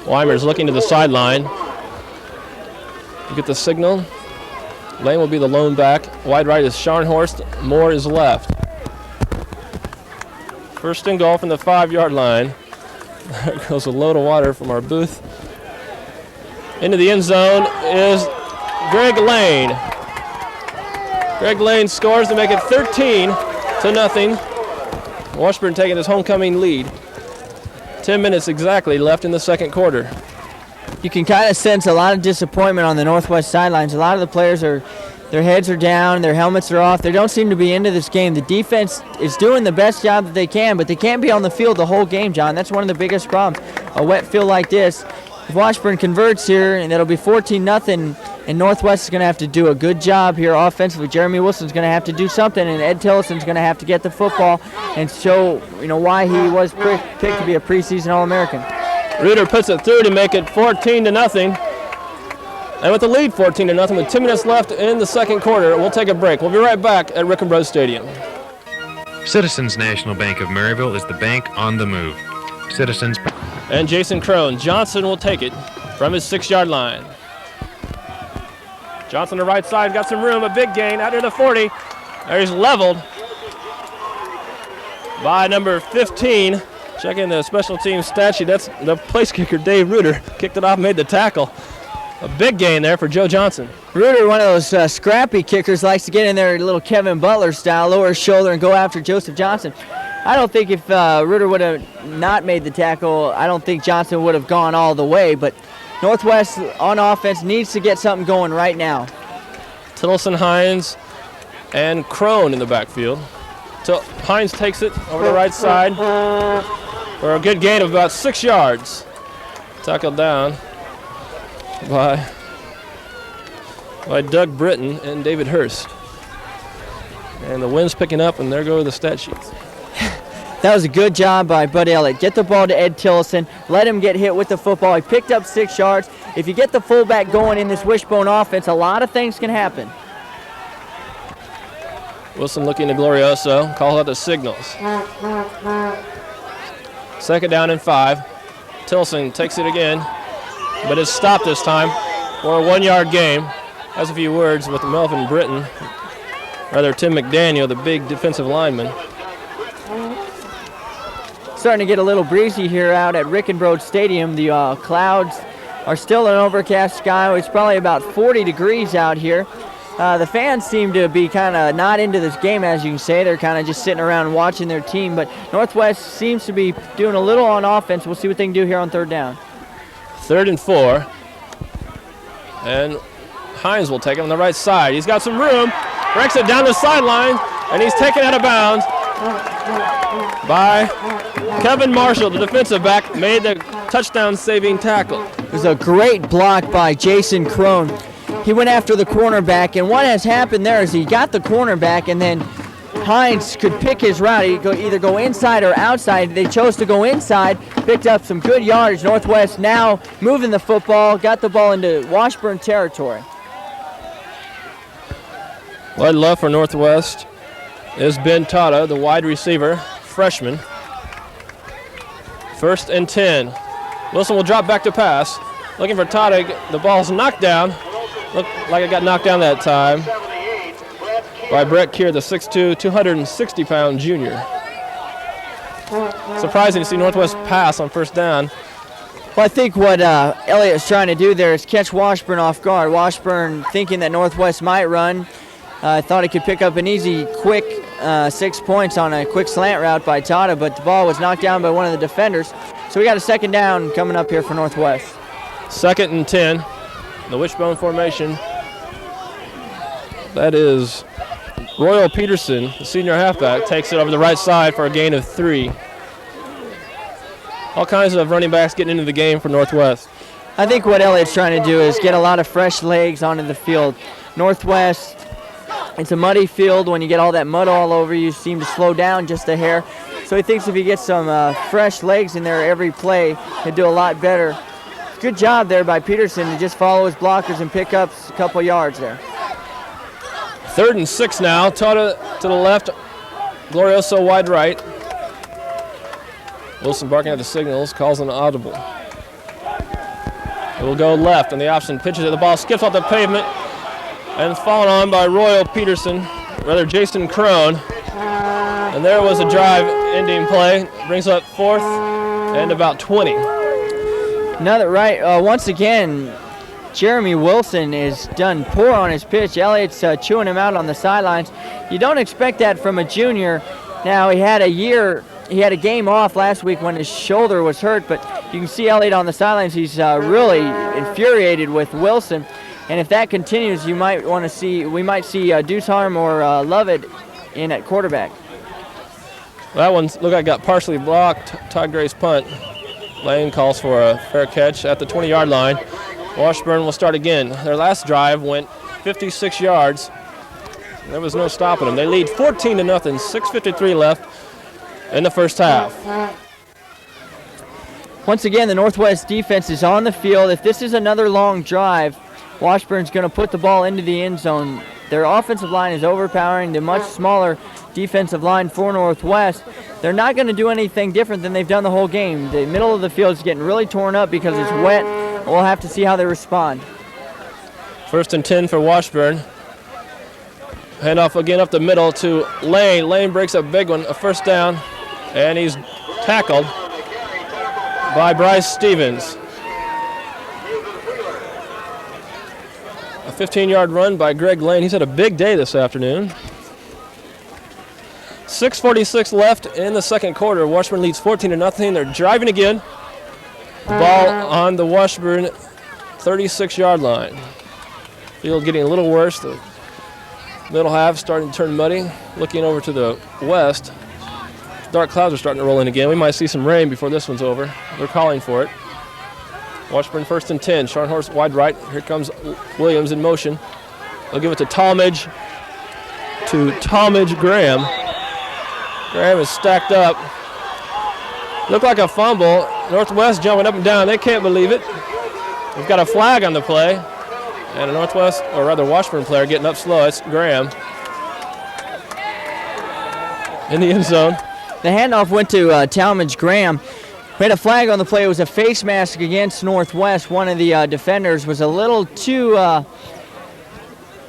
Weimer's looking to the sideline. Get the signal. Lane will be the lone back. Wide right is Scharnhorst. Moore is left. 1st and goal from the 5-yard line. There goes a load of water from our booth. Into the end zone is Greg Lane. Greg Lane scores to make it 13-0. Washburn taking his homecoming lead. 10 minutes exactly left in the 2nd quarter. You can kind of sense a lot of disappointment on the Northwest sidelines. A lot of the players their heads are down, their helmets are off. They don't seem to be into this game. The defense is doing the best job that they can, but they can't be on the field the whole game, John. That's one of the biggest problems. A wet field like this. If Washburn converts here, and it'll be 14-0, and Northwest is going to have to do a good job here offensively. Jeremy Wilson's going to have to do something, and Ed Tillison's going to have to get the football and show why he was picked to be a preseason All-American. Reuter puts it through to make it 14-0. And with the lead 14-0, with 10 minutes left in the 2nd quarter, we'll take a break. We'll be right back at Rickenbrode Stadium. Citizens National Bank of Maryville is the bank on the move. Citizens. And Jason Crone. Johnson will take it from his 6-yard line. Johnson on the right side, got some room, a big gain out near the 40. There he's leveled by number 15. Checking the special team stat sheet, that's the place kicker, Dave Reuter. Kicked it off, made the tackle. A big gain there for Joe Johnson. Reuter, one of those scrappy kickers, likes to get in there a little Kevin Butler style, lower his shoulder and go after Joseph Johnson. I don't think if Reuter would have not made the tackle, I don't think Johnson would have gone all the way, but Northwest on offense needs to get something going right now. Tillison, Hines, and Crone in the backfield. Hines takes it over the right side for a good gain of about 6 yards. Tackled down by Doug Britton and David Hurst. And the wind's picking up, and there go the stat sheets. That was a good job by Bud Elliott. Get the ball to Ed Tillison. Let him get hit with the football. He picked up 6 yards. If you get the fullback going in this wishbone offense, a lot of things can happen. Wilson looking to Glorioso. Calls out the signals. 2nd down and 5. Tillison takes it again, but it's stopped this time for a 1-yard gain. Has a few words with Melvin Britton, rather Tim McDaniel, the big defensive lineman. Starting to get a little breezy here out at Rickenbrode Stadium. The clouds are still an overcast sky. It's probably about 40 degrees out here. The fans seem to be kind of not into this game, as you can say. They're kind of just sitting around watching their team. But Northwest seems to be doing a little on offense. We'll see what they can do here on 3rd down. 3rd and 4. And Hines will take it on the right side. He's got some room. Breaks it down the sideline, and he's taken out of bounds by Kevin Marshall, the defensive back, made the touchdown-saving tackle. It was a great block by Jason Crone. He went after the cornerback, and what has happened there is he got the cornerback, and then Hines could pick his route. He could either go inside or outside. They chose to go inside, picked up some good yardage. Northwest now moving the football, got the ball into Washburn territory. What left for Northwest is Ben Tata, the wide receiver, freshman. 1st and 10. Wilson will drop back to pass. Looking for Tata. The ball's knocked down. Looked like it got knocked down that time by Brett Keir, the 6'2", 260-pound junior. Surprising to see Northwest pass on 1st down. Well, I think what Elliott's trying to do there is catch Washburn off guard. Washburn thinking that Northwest might run. Thought he could pick up an easy, quick 6 points on a quick slant route by Tata, but the ball was knocked down by one of the defenders. So we got a 2nd down coming up here for Northwest. 2nd and 10. The wishbone formation. That is Royal Peterson, the senior halfback, takes it over the right side for a gain of 3. All kinds of running backs getting into the game for Northwest. I think what Elliott's trying to do is get a lot of fresh legs onto the field. Northwest, it's a muddy field. When you get all that mud all over you, seem to slow down just a hair. So he thinks if he gets some fresh legs in there every play, he'll do a lot better. Good job there by Peterson to just follow his blockers and pick up a couple yards there. 3rd and 6 now. Tata to the left. Glorioso wide right. Wilson barking at the signals, calls an audible. It will go left, and the option pitches it. The ball skips off the pavement and fallen on by Royal Peterson, rather Jason Crone. And there was a drive-ending play. Brings up 4th and about 20. Once again, Jeremy Wilson is done poor on his pitch. Elliott's chewing him out on the sidelines. You don't expect that from a junior. Now, he had a game off last week when his shoulder was hurt, but you can see Elliott on the sidelines. He's really infuriated with Wilson. And if that continues, we might see Deuceharm or Lovett in at quarterback. That one looked like it got partially blocked. Todd Gray's punt. Lane calls for a fair catch at the 20-yard line. Washburn will start again. Their last drive went 56 yards. There was no stopping them. They lead 14-0, 6:53 left in the 1st half. Once again, the Northwest defense is on the field. If this is another long drive, Washburn's going to put the ball into the end zone. Their offensive line is overpowering the much smaller defensive line for Northwest. They're not going to do anything different than they've done the whole game. The middle of the field is getting really torn up because it's wet. We'll have to see how they respond. 1st and 10 for Washburn. Handoff again up the middle to Lane. Lane breaks a big one, a 1st down, and he's tackled by Bryce Stevens. A 15-yard run by Greg Lane. He's had a big day this afternoon. 6:46 left in the 2nd quarter. Washburn leads 14-0. They're driving again. The ball on the Washburn 36-yard line. Field getting a little worse. The middle half starting to turn muddy. Looking over to the west, dark clouds are starting to roll in again. We might see some rain before this one's over. They're calling for it. Washburn 1st and 10. Scharnhorst wide right. Here comes Williams in motion. They'll give it to Talmadge. to Talmadge Graham. Graham is stacked up. Looked like a fumble. Northwest jumping up and down. They can't believe it. We've got a flag on the play. And a Northwest, or rather Washburn player getting up slow. It's Graham. In the end zone. The handoff went to Talmadge Graham. We had a flag on the play. It was a face mask against Northwest. One of the defenders was a little too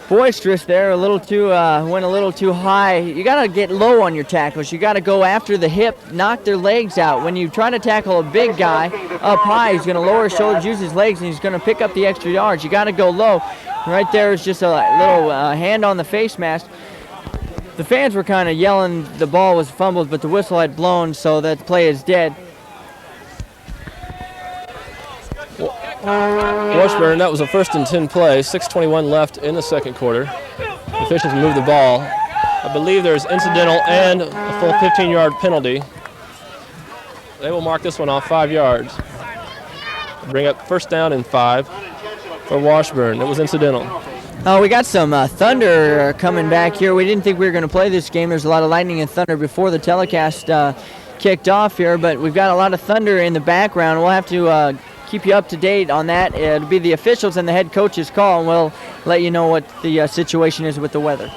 boisterous there, went a little too high. You got to get low on your tackles. You got to go after the hip, knock their legs out. When you try to tackle a big guy up high, he's going to lower his shoulders, use his legs, and he's going to pick up the extra yards. You got to go low. Right there is just a little hand on the face mask. The fans were kind of yelling the ball was fumbled, but the whistle had blown, so that play is dead. Washburn, that was a 1st and 10 play. 6:21 left in the second quarter. The officials move the ball. I believe there's incidental and a full 15-yard penalty. They will mark this one off 5 yards. Bring up 1st down and 5 for Washburn. It was incidental. We got some thunder coming back here. We didn't think we were going to play this game. There's a lot of lightning and thunder before the telecast kicked off here, but we've got a lot of thunder in the background. We'll have to keep you up to date on that. It'll be the officials and the head coach's call, and we'll let you know what the situation is with the weather.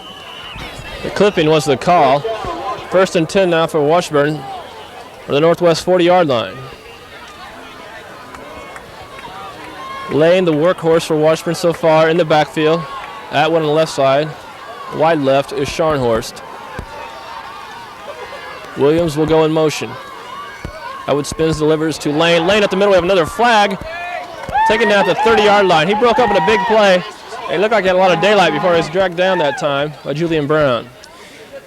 The clipping was the call. 1st and 10 now for Washburn for the Northwest 40-yard line. Lane, the workhorse for Washburn so far in the backfield. At one on the left side. Wide left is Scharnhorst. Williams will go in motion. Howard spins, delivers to Lane. Lane at the middle. We have another flag. Taken down at the 30-yard line. He broke up in a big play. It looked like he had a lot of daylight before he was dragged down that time by Julian Brown.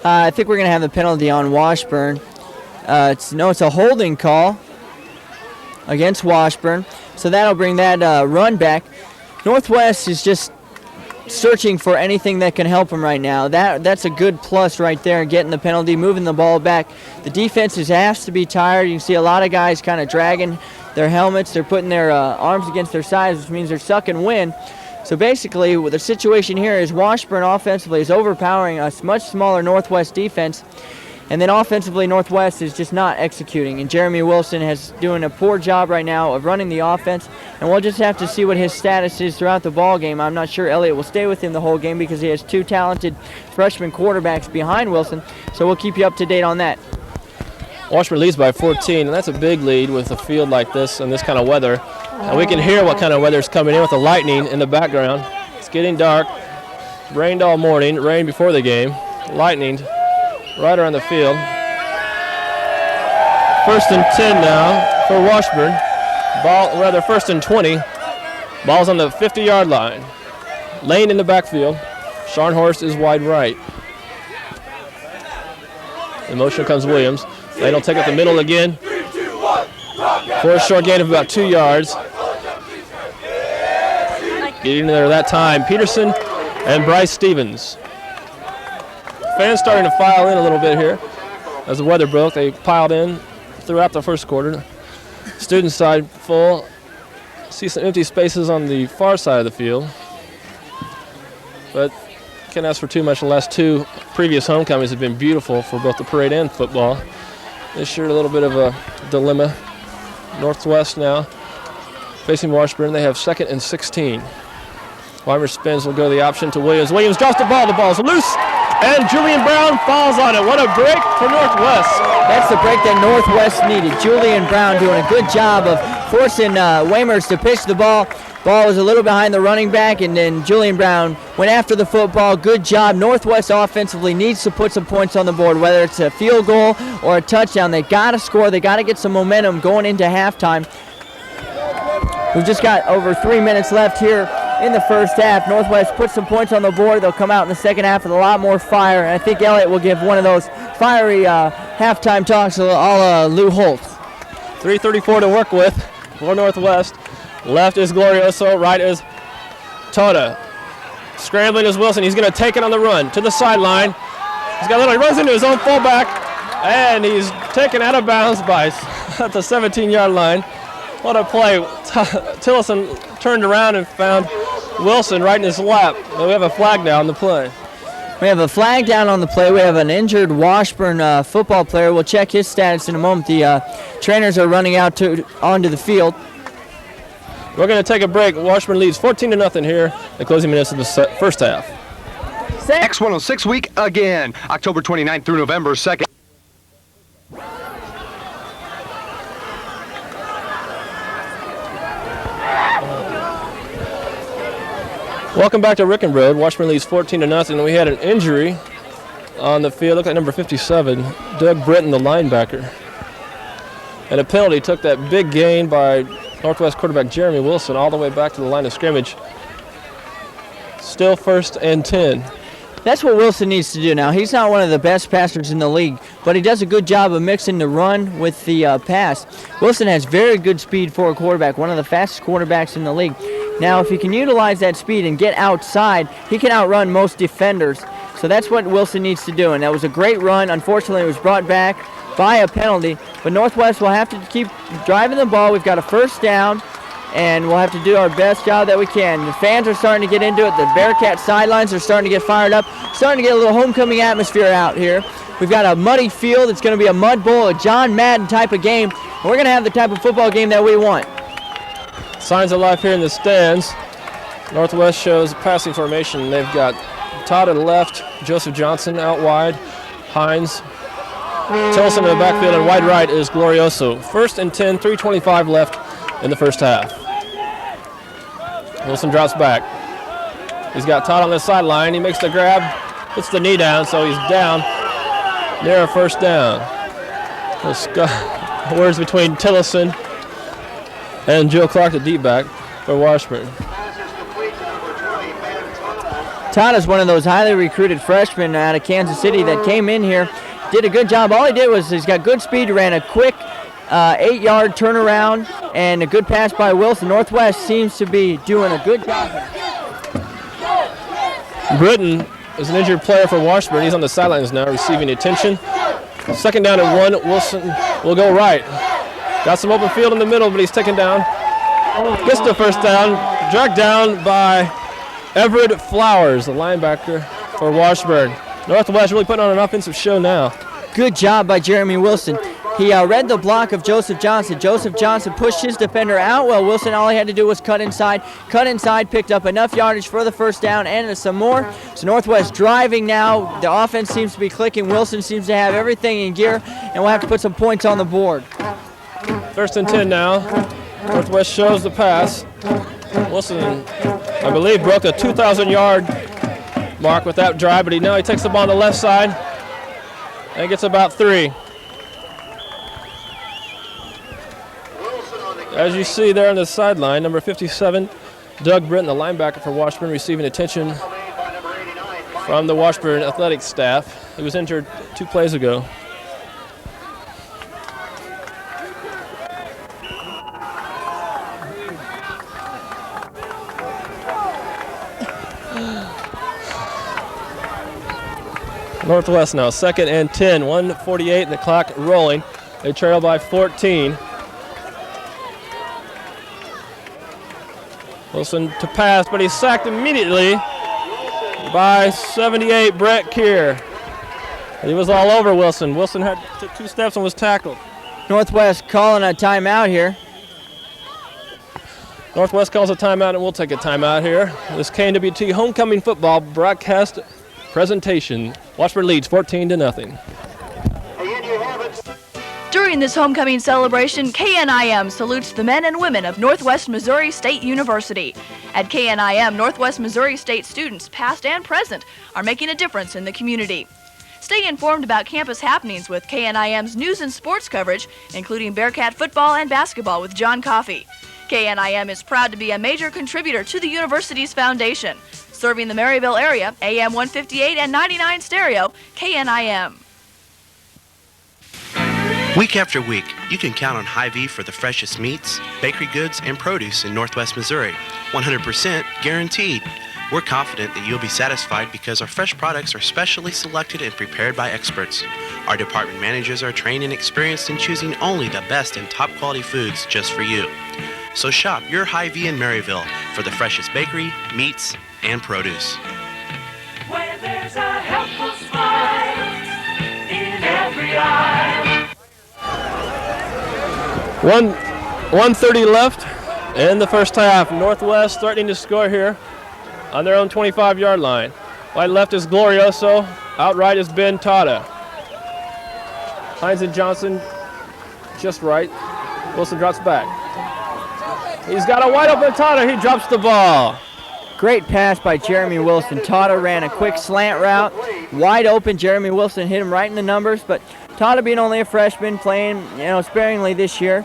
I think we're going to have the penalty on Washburn. It's a holding call against Washburn. So that'll bring that run back. Northwest is just searching for anything that can help them right now. That's a good plus right there, getting the penalty, moving the ball back. The defense has to be tired. You can see a lot of guys kind of dragging their helmets. They're putting their arms against their sides, which means they're sucking wind. So basically, the situation here is Washburn offensively is overpowering a much smaller Northwest defense. And then offensively, Northwest is just not executing. And Jeremy Wilson is doing a poor job right now of running the offense. And we'll just have to see what his status is throughout the ball game. I'm not sure Elliott will stay with him the whole game because he has two talented freshman quarterbacks behind Wilson. So we'll keep you up to date on that. Washburn leads by 14, and that's a big lead with a field like this and this kind of weather. And we can hear what kind of weather is coming in with the lightning in the background. It's getting dark. Rained all morning. Rained before the game. Lightning right around the field. 1st and 10 now for Washburn. 1st and 20. Ball's on the 50-yard line. Lane in the backfield. Scharnhorst is wide right. In motion comes Williams. Lane will take up the middle again. For a short gain of about 2 yards. Getting there that time, Peterson and Bryce Stevens. Fans starting to file in a little bit here. As the weather broke, they piled in throughout the first quarter. Student side full. See some empty spaces on the far side of the field. But can't ask for too much. The last two previous homecomings have been beautiful for both the parade and football. This year a little bit of a dilemma. Northwest now facing Washburn. They have 2nd and 16. Weimer spins, will go the option to Williams. Williams drops the ball. The ball's loose. And Julian Brown falls on it. What a break for Northwest. That's the break that Northwest needed. Julian Brown doing a good job of forcing Weimers to pitch the ball. Ball was a little behind the running back, and then Julian Brown went after the football. Good job. Northwest offensively needs to put some points on the board, whether it's a field goal or a touchdown. They got to score. They got to get some momentum going into halftime. We've just got over 3 minutes left here in the first half. Northwest put some points on the board. They'll come out in the second half with a lot more fire. And I think Elliott will give one of those fiery halftime talks a la Lou Holtz. 3:34 to work with for Northwest. Left is Glorioso, right is Toda. Scrambling is Wilson. He's going to take it on the run to the sideline. He runs into his own fullback, and he's taken out of bounds at the 17-yard line. What a play. Tillison turned around and found Wilson right in his lap. And we have a flag now on the play. We have a flag down on the play. We have an injured Washburn football player. We'll check his status in a moment. The trainers are running out onto the field. We're going to take a break. Washburn leads 14-0 here. The closing minutes of the first half. X106 week again, October 29th through November 2nd. Welcome back to Ricken Road. Washburn leads 14-0. We had an injury on the field. Look at number 57, Doug Britton, the linebacker. And a penalty took that big gain by Northwest quarterback Jeremy Wilson all the way back to the line of scrimmage. Still 1st and 10. That's what Wilson needs to do now. He's not one of the best passers in the league, but he does a good job of mixing the run with the pass. Wilson has very good speed for a quarterback, one of the fastest quarterbacks in the league. Now, if he can utilize that speed and get outside, he can outrun most defenders. So that's what Wilson needs to do, and that was a great run. Unfortunately, it was brought back by a penalty, but Northwest will have to keep driving the ball. We've got a 1st down, and we'll have to do our best job that we can. The fans are starting to get into it. The Bearcat sidelines are starting to get fired up, starting to get a little homecoming atmosphere out here. We've got a muddy field. It's going to be a mud bowl, a John Madden type of game. And we're going to have the type of football game that we want. Signs of life here in the stands. Northwest shows passing formation. They've got Todd at the left, Joseph Johnson out wide, Hines, Tilson in the backfield, and wide right is Glorioso. 1st and 10, 3:25 left in the first half. Wilson drops back. He's got Todd on the sideline. He makes the grab, puts the knee down, so he's down near a 1st down. Words between Tillison and Joe Clark, the deep back for Washburn. Todd is one of those highly recruited freshmen out of Kansas City that came in here, did a good job. All he did was he's got good speed, ran a quick 8-yard turnaround, and a good pass by Wilson. Northwest seems to be doing a good job. Britton is an injured player for Washburn. He's on the sidelines now, receiving attention. 2nd down and 1. Wilson will go right. Got some open field in the middle, but he's taken down. Gets the 1st down. Dragged down by Everett Flowers, the linebacker for Washburn. Northwest really putting on an offensive show now. Good job by Jeremy Wilson. He read the block of Joseph Johnson. Joseph Johnson pushed his defender out. Well, Wilson, all he had to do was cut inside, picked up enough yardage for the 1st down and some more. So Northwest driving now. The offense seems to be clicking. Wilson seems to have everything in gear, and we'll have to put some points on the board. 1st and 10 now. Northwest shows the pass. Wilson, I believe, broke a 2,000-yard mark with that drive, but now he takes the ball on the left side and gets about 3. As you see there on the sideline, number 57, Doug Britton, the linebacker for Washburn, receiving attention from the Washburn athletic staff. He was injured 2 plays ago. Northwest now, 2nd and 10, 1:48, and the clock rolling. They trail by 14. Wilson to pass, but he's sacked immediately by 78, Brett Keir. He was all over Wilson. Wilson took 2 steps and was tackled. Northwest calling a timeout here. Northwest calls a timeout, and we'll take a timeout here. This KNWT homecoming football broadcast presentation. Washburn leads 14-0. During this homecoming celebration, KNIM salutes the men and women of Northwest Missouri State University. At KNIM, Northwest Missouri State students, past and present, are making a difference in the community. Stay informed about campus happenings with KNIM's news and sports coverage, including Bearcat football and basketball with John Coffey. KNIM is proud to be a major contributor to the university's foundation. Serving the Maryville area, AM 158 and 99 stereo, KNIM. Week after week, you can count on Hy-Vee for the freshest meats, bakery goods, and produce in Northwest Missouri. 100% guaranteed. We're confident that you'll be satisfied because our fresh products are specially selected and prepared by experts. Our department managers are trained and experienced in choosing only the best and top quality foods just for you. So shop your Hy-Vee in Maryville for the freshest bakery, meats, and produce. Where there's a 1:30 left in the first half. Northwest threatening to score here on their own 25-yard line. Wide left is Glorioso. Out right is Ben Tata. Hines and Johnson just right. Wilson drops back. He's got a wide open Tata. He drops the ball. Great pass by Jeremy Wilson. Tata ran a quick slant route. Wide open. Jeremy Wilson hit him right in the numbers, but Tata being only a freshman, playing sparingly this year.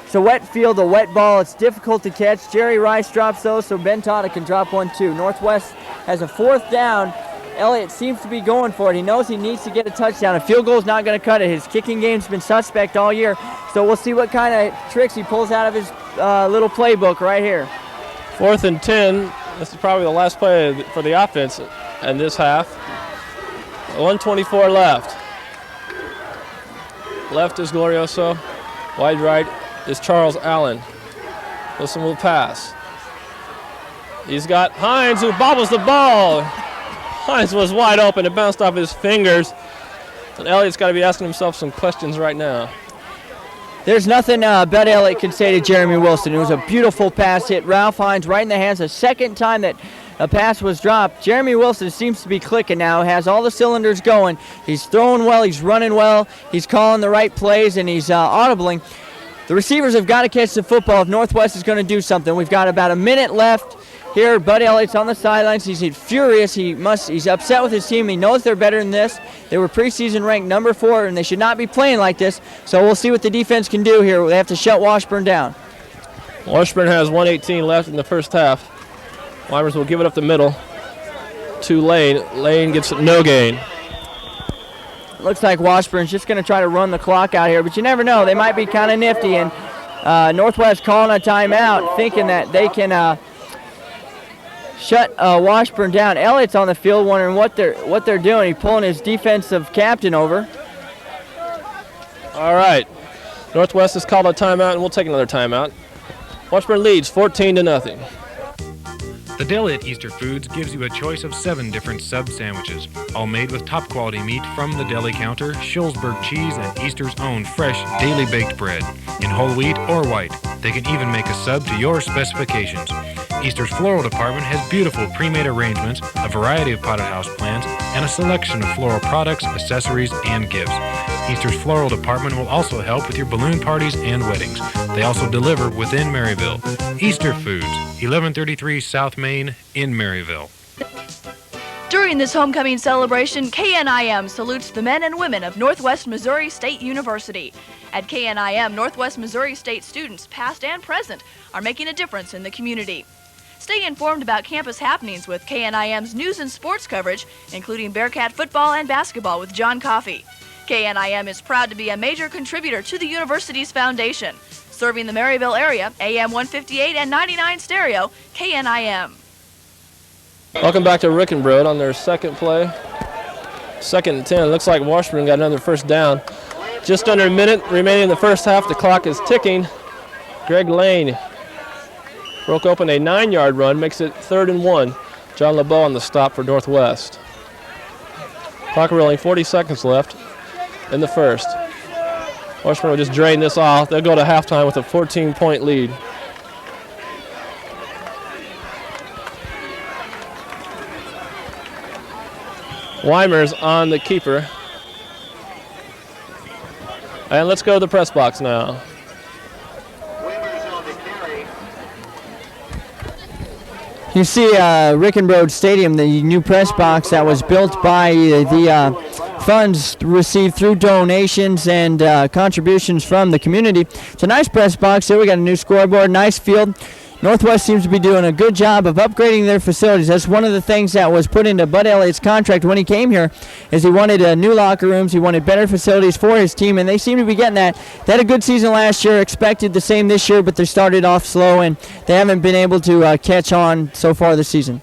It's a wet field, a wet ball. It's difficult to catch. Jerry Rice drops those, so Ben Tata can drop one too. Northwest has a 4th down. Elliott seems to be going for it. He knows he needs to get a touchdown. A field goal is not going to cut it. His kicking game's been suspect all year, so we'll see what kind of tricks he pulls out of his little playbook right here. 4th and 10. This is probably the last play for the offense in this half. 1:24 left. Left is Glorioso. Wide right is Charles Allen. Wilson will pass. He's got Hines who bobbles the ball. Hines was wide open. It bounced off his fingers. And Elliott's got to be asking himself some questions right now. There's nothing Bud Elliott can say to Jeremy Wilson. It was a beautiful pass hit. Ralph Hines right in the hands. The second time that a pass was dropped. Jeremy Wilson seems to be clicking now. Has all the cylinders going. He's throwing well. He's running well. He's calling the right plays, and he's audibling. The receivers have got to catch the football if Northwest is going to do something. We've got about a minute left here. Bud Elliott's on the sidelines. He's furious. He's upset with his team. He knows they're better than this. They were preseason ranked number 4, and they should not be playing like this. So we'll see what the defense can do here. They have to shut Washburn down. Washburn has 1:18 left in the first half. Weimers will give it up the middle to Lane. Lane gets no gain. Looks like Washburn's just going to try to run the clock out here, but you never know. They might be kind of nifty, and Northwest calling a timeout, thinking that they can shut Washburn down. Elliott's on the field wondering what they're doing. He's pulling his defensive captain over. All right. Northwest has called a timeout, and we'll take another timeout. Washburn leads 14-0. The deli at Easter Foods gives you a choice of 7 different sub sandwiches, all made with top quality meat from the deli counter, Schulzberg cheese, and Easter's own fresh daily baked bread, in whole wheat or white. They can even make a sub to your specifications. Easter's floral department has beautiful pre-made arrangements, a variety of potted house plants, and a selection of floral products, accessories, and gifts. Easter's floral department will also help with your balloon parties and weddings. They also deliver within Maryville. Easter Foods, 1133 South Main in Maryville. During this homecoming celebration, KNIM salutes the men and women of Northwest Missouri State University. At KNIM, Northwest Missouri State students, past and present, are making a difference in the community. Stay informed about campus happenings with KNIM's news and sports coverage, including Bearcat football and basketball with John Coffey. KNIM is proud to be a major contributor to the university's foundation. Serving the Maryville area, AM 158 and 99 stereo, KNIM. Welcome back to Rickenbrode on their second play. 2nd and 10. Looks like Washburn got another first down. Just under a minute remaining in the first half. The clock is ticking. Greg Lane broke open a 9-yard run, makes it 3rd and 1. John LeBeau on the stop for Northwest. Clock rolling, 40 seconds left in the first. Washburn will just drain this off. They'll go to halftime with a 14-point lead. Weimer's on the keeper. And let's go to the press box now. You see Rickenbrode Stadium, the new press box that was built by the funds received through donations and contributions from the community. It's a nice press box here. We got a new scoreboard, nice field. Northwest seems to be doing a good job of upgrading their facilities. That's one of the things that was put into Bud Elliott's contract when he came here, is he wanted new locker rooms, he wanted better facilities for his team, and they seem to be getting that. They had a good season last year, expected the same this year, but they started off slow, and they haven't been able to catch on so far this season.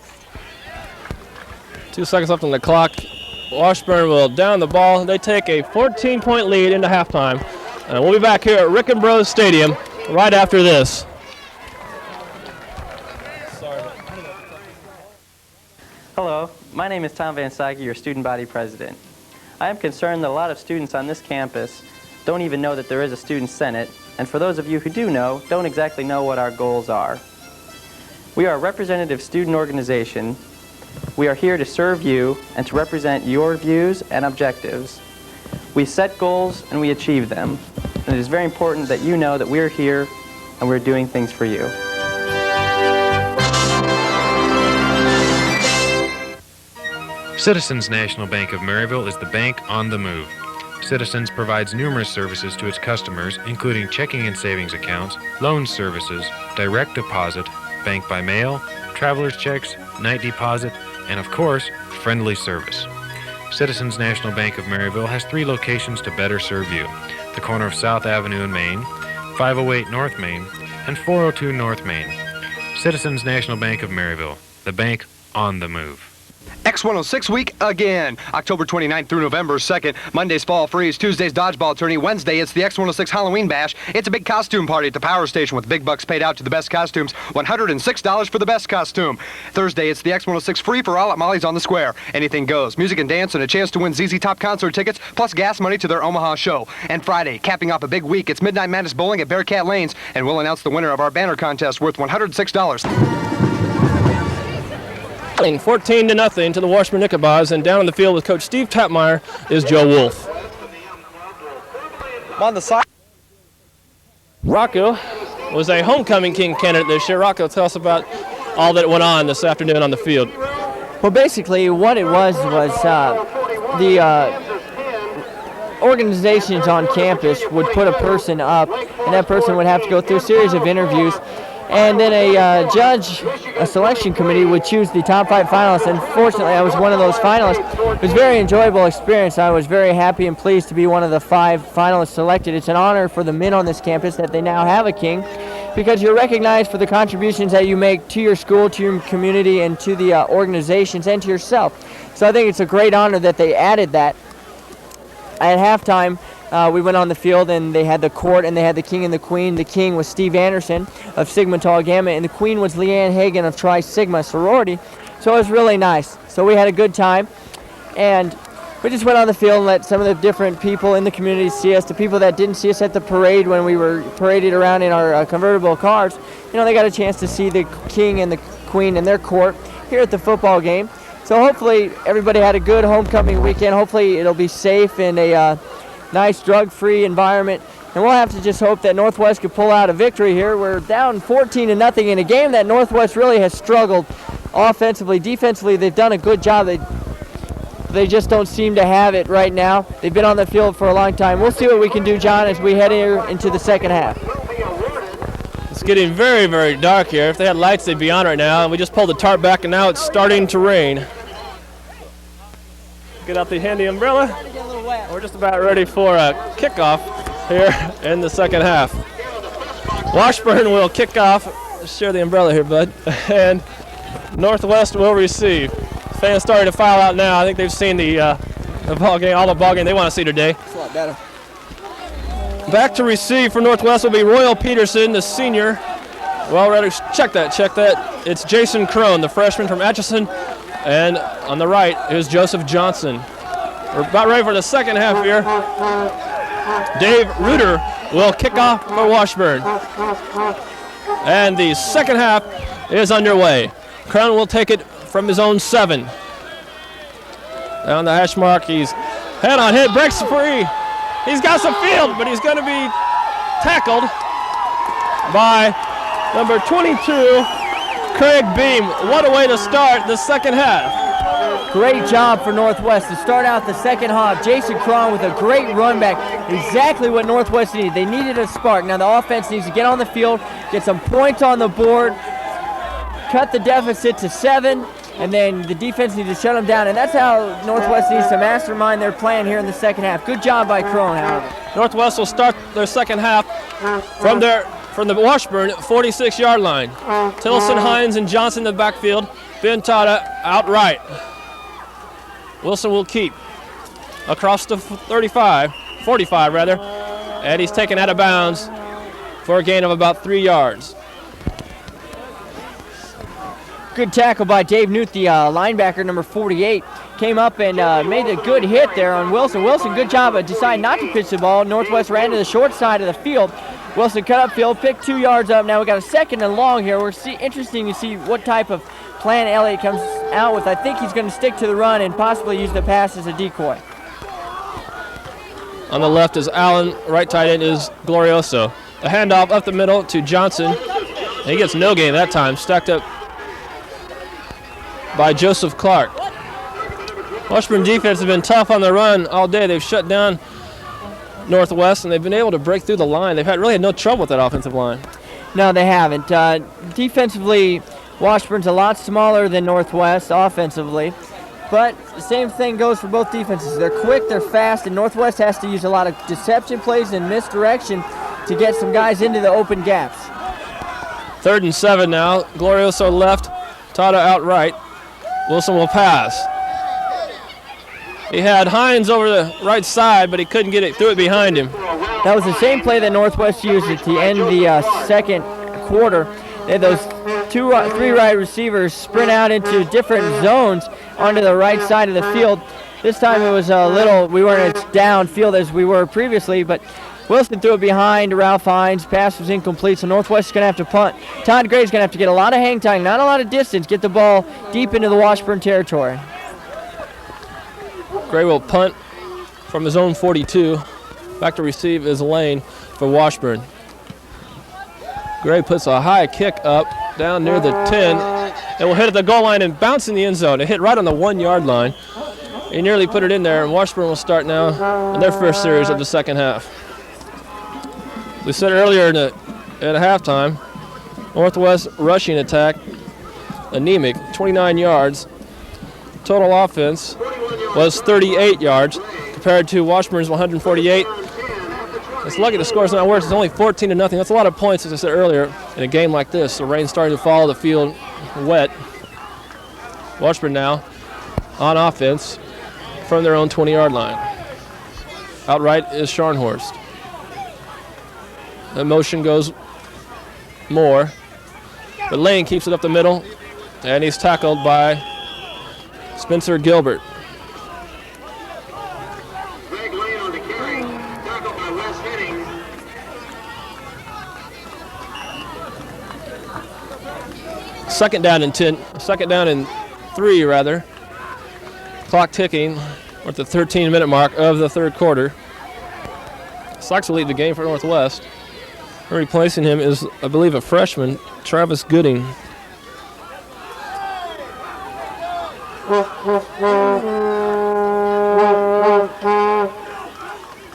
2 seconds left on the clock. Washburn will down the ball. They take a 14-point lead into halftime. And we'll be back here at Rickenbrode Stadium right after this. Hello, my name is Tom Van Syke, your student body president. I am concerned that a lot of students on this campus don't even know that there is a student senate, and for those of you who do know, don't exactly know what our goals are. We are a representative student organization. We are here to serve you and to represent your views and objectives. We set goals and we achieve them. And it is very important that you know that we're here and we're doing things for you. Citizens National Bank of Maryville is the bank on the move. Citizens provides numerous services to its customers, including checking and savings accounts, loan services, direct deposit, bank by mail, traveler's checks, night deposit, and of course, friendly service. Citizens National Bank of Maryville has 3 locations to better serve you: the corner of South Avenue in Maine, 508 North Main, and 402 North Main. Citizens National Bank of Maryville, the bank on the move. X106 week again. October 29th through November 2nd. Monday's Fall Freeze, Tuesday's Dodgeball Tourney, Wednesday it's the X106 Halloween Bash. It's a big costume party at the Power Station with big bucks paid out to the best costumes, $106 for the best costume. Thursday it's the X106 Free for All at Molly's on the Square. Anything goes. Music and dance and a chance to win ZZ Top concert tickets, plus gas money to their Omaha show. And Friday, capping off a big week, it's Midnight Madness Bowling at Bearcat Lanes, and we'll announce the winner of our banner contest worth $106. 14-0 to the Washburn Nicobots, and down on the field with Coach Steve Tapmeyer is Joe Wolf. On the side. Rocco was a homecoming king candidate this year. Rocco, tell us about all that went on this afternoon on the field. Well, basically what it was the organizations on campus would put a person up, and that person would have to go through a series of interviews, and then a selection committee would choose the top 5 finalists, and fortunately I was one of those finalists. It was a very enjoyable experience. I was very happy and pleased to be one of the 5 finalists selected. It's an honor for the men on this campus that they now have a king, because you're recognized for the contributions that you make to your school, to your community, and to the organizations, and to yourself. So I think it's a great honor that they added that. At halftime, we went on the field and they had the court and they had the king and the queen. The king was Steve Anderson of Sigma Tau Gamma, and the queen was Leanne Hagan of Tri Sigma sorority. So it was really nice. So we had a good time, and we just went on the field and let some of the different people in the community see us. The people that didn't see us at the parade when we were paraded around in our convertible cars, they got a chance to see the king and the queen in their court here at the football game. So hopefully everybody had a good homecoming weekend. Hopefully it'll be safe and a nice drug-free environment. And we'll have to just hope that Northwest could pull out a victory here. We're down 14-0 in a game that Northwest really has struggled offensively. Defensively, they've done a good job. They just don't seem to have it right now. They've been on the field for a long time. We'll see what we can do, John, as we head here into the second half. It's getting very, very dark here. If they had lights, they'd be on right now. And we just pulled the tarp back, and now it's starting to rain. Get out the handy umbrella. We're just about ready for a kickoff here in the second half. Washburn will kick off. Share the umbrella here, bud. And Northwest will receive. Fans starting to file out now. I think they've seen the ball game, all the ball game they want to see today. It's a lot better. Back to receive for Northwest will be Royal Peterson, the senior. Well, ready. Check that. It's Jason Crone, the freshman from Atchison. And on the right is Joseph Johnson. We're about ready for the second half here. Dave Reuter will kick off for Washburn. And the second half is underway. Crone will take it from his own 7. Down the hash mark, he's head on hit, breaks free. He's got some field, but he's going to be tackled by number 22, Craig Beam. What a way to start the second half. Great job for Northwest to start out the second half. Jason Cron with a great run back. Exactly what Northwest needed. They needed a spark. Now the offense needs to get on the field, get some points on the board, cut the deficit to 7, and then the defense needs to shut them down. And that's how Northwest needs to mastermind their plan here in the second half. Good job by Crone, however. Northwest will start their second half from the Washburn 46-yard line. Tilson, Hines, and Johnson in the backfield. Ben Tata outright. Wilson will keep across the 45 rather, and he's taken out of bounds for a gain of about 3 yards. Good tackle by Dave Newt, the linebacker, number 48. came up and made a good hit there on Wilson. Wilson, good job of deciding not to pitch the ball. Northwest ran to the short side of the field. Wilson cut upfield, picked 2 yards up. Now we got a 2nd and long here. We're interesting to see what type of plan Elliott comes out with. I think he's going to stick to the run and possibly use the pass as a decoy. On the left is Allen, right tight end is Glorioso. A handoff up the middle to Johnson. And he gets no gain that time, stacked up by Joseph Clark. Washburn defense has been tough on the run all day. They've shut down Northwest, and they've been able to break through the line. They've really had no trouble with that offensive line. No, they haven't. Defensively, Washburn's a lot smaller than Northwest offensively. But the same thing goes for both defenses. They're quick, they're fast, and Northwest has to use a lot of deception plays and misdirection to get some guys into the open gaps. 3rd and 7 now. Glorioso left, Tata out right. Wilson will pass. He had Hines over the right side, but he couldn't get it through it behind him. That was the same play that Northwest used at the end of the second quarter. They had those 3 right receivers sprint out into different zones onto the right side of the field. This time it was we weren't as downfield as we were previously, but Wilson threw it behind Ralph Hines. Pass was incomplete, so Northwest is going to have to punt. Todd Gray's going to have to get a lot of hang time, not a lot of distance, get the ball deep into the Washburn territory. Gray will punt from his own 42. Back to receive is Lane for Washburn. Gray puts a high kick up down near the 10. It will hit at the goal line and bounce in the end zone. It hit right on the 1 yard line. He nearly put it in there, and Washburn will start now in their first series of the second half. We said earlier at halftime, Northwest rushing attack, anemic, 29 yards. Total offense was 38 yards compared to Washburn's 148. It's lucky the score's not worse. It's only 14-0. That's a lot of points, as I said earlier, in a game like this. The rain's starting to follow the field wet. Washburn now on offense from their own 20-yard line. Outright is Scharnhorst. The motion goes Moore, but Lane keeps it up the middle, and he's tackled by Spencer Gilbert. Greg Lane on the carry, tackled by Wes Henning. Second down and 3 rather. Clock ticking. We're at the 13-minute mark of the third quarter. Sox will lead the game for Northwest. Replacing him is, I believe, a freshman, Travis Gooding.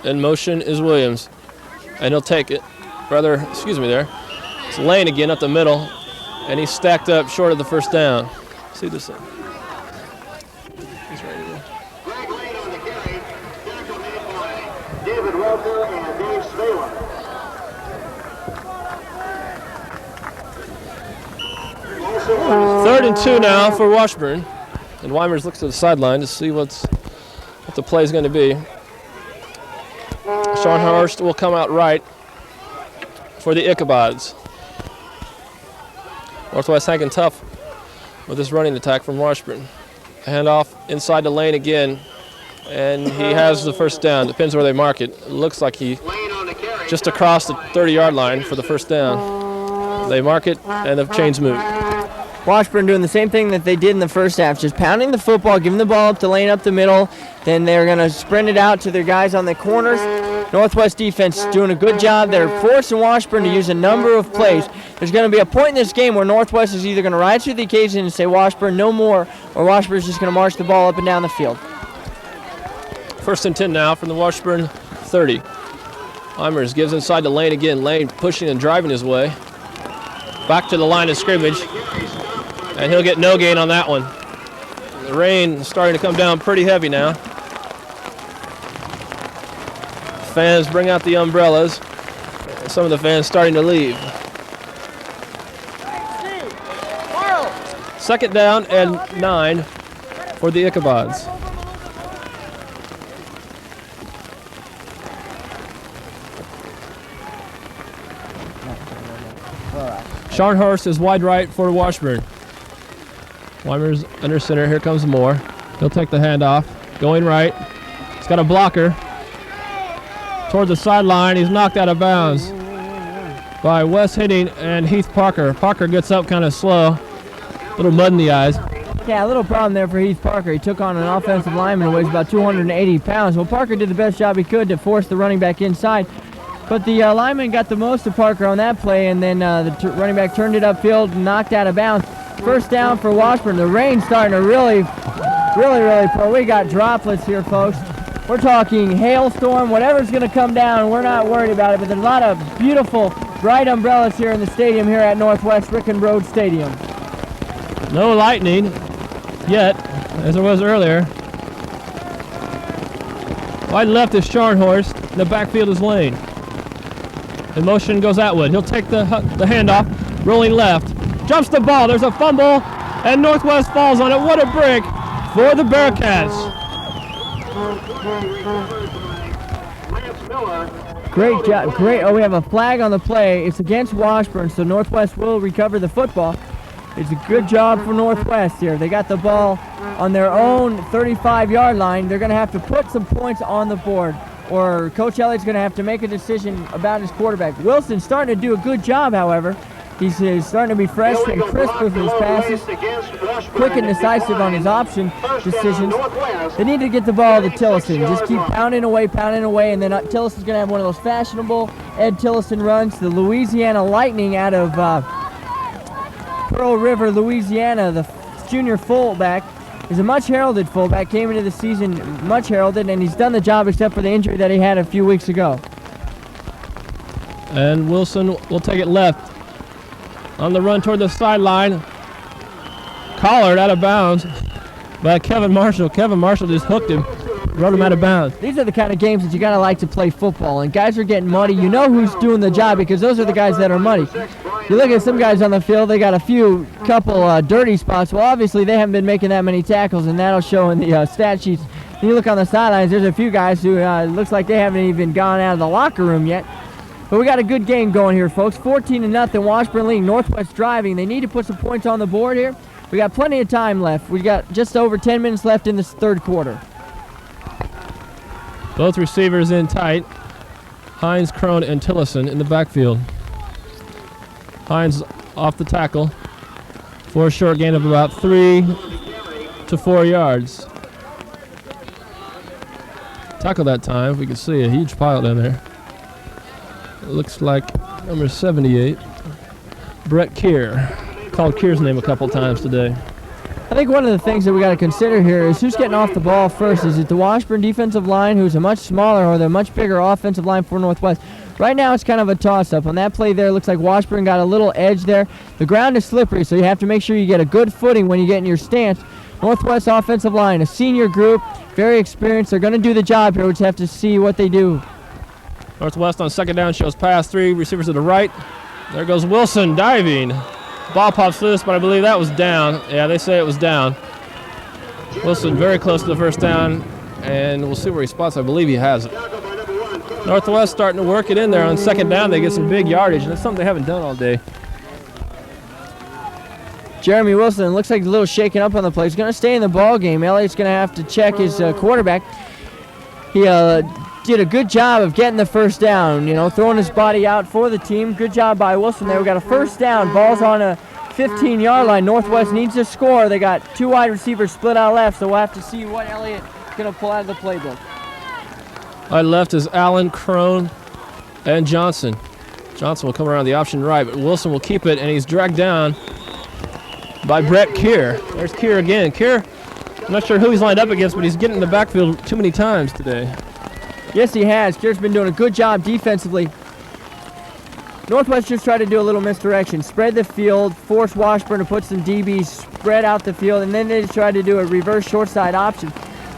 In motion is Williams, and he'll take it. There. It's Lane again up the middle, and he's stacked up short of the first down. See this thing. He's ready to go. Greg Lane on the carry, tackle made by David Walker and Dave Svaler. Third and 2 now for Washburn. And Weimers looks to the sideline to see what the play is going to be. Scharnhorst will come out right for the Ichabods. Northwest hanging tough with this running attack from Washburn. Handoff inside the lane again, and he has the first down. Depends where they mark it. It looks like he just across the 30-yard line for the first down. They mark it, and the chains move. Washburn doing the same thing that they did in the first half, just pounding the football, giving the ball up to Lane up the middle. Then they're going to sprint it out to their guys on the corners. Northwest defense doing a good job. They're forcing Washburn to use a number of plays. There's going to be a point in this game where Northwest is either going to rise to the occasion and say, Washburn, no more, or Washburn's just going to march the ball up and down the field. First and 10 now from the Washburn 30. Weimers gives inside the lane again. Lane pushing and driving his way back to the line of scrimmage, and he'll get no gain on that one. The rain is starting to come down pretty heavy now. Fans bring out the umbrellas. Some of the fans starting to leave. Second down and 9 for the Ichabods. Scharnhorst is wide right for Washburn. Weimers under center. Here comes Moore. He'll take the handoff. Going right. He's got a blocker. Toward the sideline. He's knocked out of bounds by Wes Hitting and Heath Parker. Parker gets up kind of slow. A little mud in the eyes. Yeah, a little problem there for Heath Parker. He took on an offensive lineman who weighs about 280 pounds. Well, Parker did the best job he could to force the running back inside. But the lineman got the most of Parker on that play, and then the running back turned it upfield and knocked out of bounds. First down for Washburn. The rain's starting to really pour. We got droplets here, folks. We're talking hailstorm, whatever's going to come down, we're not worried about it. But there's a lot of beautiful, bright umbrellas here in the stadium here at Northwest Ricken Road Stadium. No lightning yet, as there was earlier. Wide left is Scharnhorst. The backfield is Lane. In motion goes Atwood. He'll take the handoff. Rolling left. Jumps the ball. There's a fumble. And Northwest falls on it. What a break for the Bearcats. Great job. Great. Oh, we have a flag on the play. It's against Washburn, so Northwest will recover the football. It's a good job for Northwest here. They got the ball on their own 35-yard line. They're going to have to put some points on the board, or Coach Elliott's going to have to make a decision about his quarterback. Wilson's starting to do a good job, however. He's starting to be fresh and crisp with his passes, quick and decisive on his option decisions. They need to get the ball to Tillotson. Just keep pounding away, and then Tillison's going to have one of those fashionable Ed Tillotson runs. The Louisiana Lightning out of Pearl River, Louisiana, the junior fullback, is a much heralded fullback, came into the season much heralded, and he's done the job except for the injury that he had a few weeks ago. And Wilson will take it left. On the run toward the sideline. Collared out of bounds by Kevin Marshall. Kevin Marshall just hooked him, run him out of bounds. These are the kind of games that you gotta like to play football, and guys are getting muddy. You know who's doing the job because those are the guys that are muddy. You look at some guys on the field, they got a couple dirty spots. Well, obviously they haven't been making that many tackles, and that'll show in the stat sheets. And you look on the sidelines, there's a few guys who looks like they haven't even gone out of the locker room yet. But we got a good game going here, folks. 14-0, Washburn leading. Northwest driving. They need to put some points on the board here. We got plenty of time left. We got just over 10 minutes left in this third quarter. Both receivers in tight. Hines, Crone, and Tillotson in the backfield. Hines off the tackle for a short gain of about 3 to 4 yards. Tackle that time. We can see a huge pile down there. It looks like number 78, Brett Keir. Called Keir's name a couple times today. I think one of the things that we got to consider here is who's getting off the ball first. Is it the Washburn defensive line, who's a much smaller, or the much bigger offensive line for Northwest? Right now it's kind of a toss-up. On that play there, it looks like Washburn got a little edge there. The ground is slippery, so you have to make sure you get a good footing when you get in your stance. Northwest offensive line, a senior group, very experienced. They're going to do the job here. We just have to see what they do. Northwest on second down shows pass, 3 receivers to the right. There goes Wilson diving. Ball pops loose, but I believe that was down. Yeah, they say it was down. Wilson very close to the first down, and we'll see where he spots. I believe he has it. Northwest starting to work it in there on second down. They get some big yardage, and that's something they haven't done all day. Jeremy Wilson looks like a little shaken up on the play. He's going to stay in the ball game. Elliott's going to have to check his quarterback. He did a good job of getting the first down, throwing his body out for the team. Good job by Wilson there. We got a first down. Ball's on a 15-yard line. Northwest needs to score. They got 2 wide receivers split out left, so we'll have to see what Elliott's going to pull out of the playbook. Right left is Allen, Crone, and Johnson. Johnson will come around the option right, but Wilson will keep it, and he's dragged down by Brett Keir. There's Keir again. Keir, I'm not sure who he's lined up against, but he's getting in the backfield too many times today. Yes, he has. Keir's been doing a good job defensively. Northwest just tried to do a little misdirection. Spread the field, force Washburn to put some DBs, spread out the field, and then they just tried to do a reverse short side option.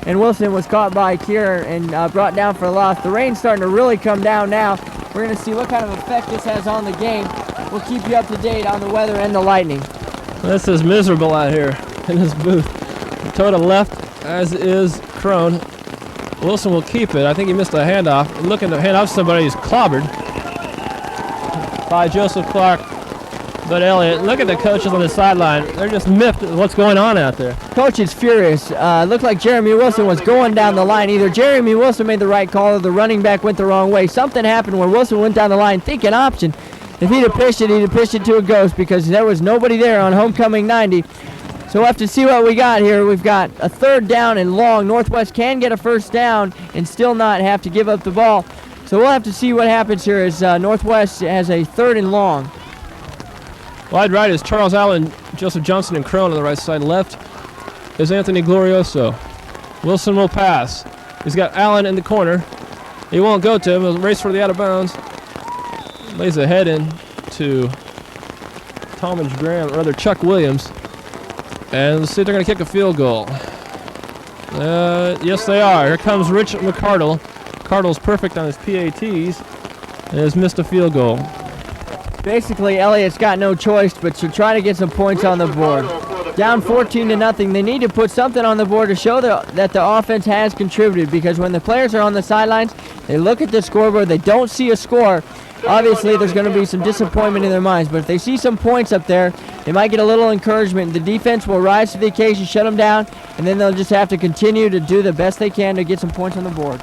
And Wilson was caught by Keir and brought down for a loss. The rain's starting to really come down now. We're going to see what kind of effect this has on the game. We'll keep you up to date on the weather and the lightning. This is miserable out here in this booth. Toe to left, as is Crone. Wilson will keep it. I think he missed a handoff. Looking to hand off somebody who's clobbered by Joseph Clark But Elliot, look at the coaches on the sideline. They're just miffed at what's going on out there. Coach is furious. Looked like Jeremy Wilson was going down the line. Either Jeremy Wilson made the right call or the running back went the wrong way. Something happened where Wilson went down the line thinking option. If he'd have pitched it to a ghost because there was nobody there on homecoming 90. So we'll have to see what we got here. We've got a 3rd down and long. Northwest can get a 1st down and still not have to give up the ball. So we'll have to see what happens here as Northwest has a 3rd and long. Wide right is Charles Allen, Joseph Johnson, and Crone on the right side. Left is Anthony Glorioso. Wilson will pass. He's got Allen in the corner. He won't go to him. He'll race for the out of bounds. Lays a head in to Talmadge Graham, or rather Chuck Williams. And let's see if they're going to kick a field goal. Yes, they are. Here comes Rich McCardle. McCardle's perfect on his PATs and has missed a field goal. Basically, Elliott's got no choice but to try to get some points on the board. Down 14-0. They need to put something on the board to show that the offense has contributed, because when the players are on the sidelines, they look at the scoreboard, they don't see a score. Obviously, there's going to be some disappointment in their minds, but if they see some points up there, they might get a little encouragement. The defense will rise to the occasion, shut them down, and then they'll just have to continue to do the best they can to get some points on the board.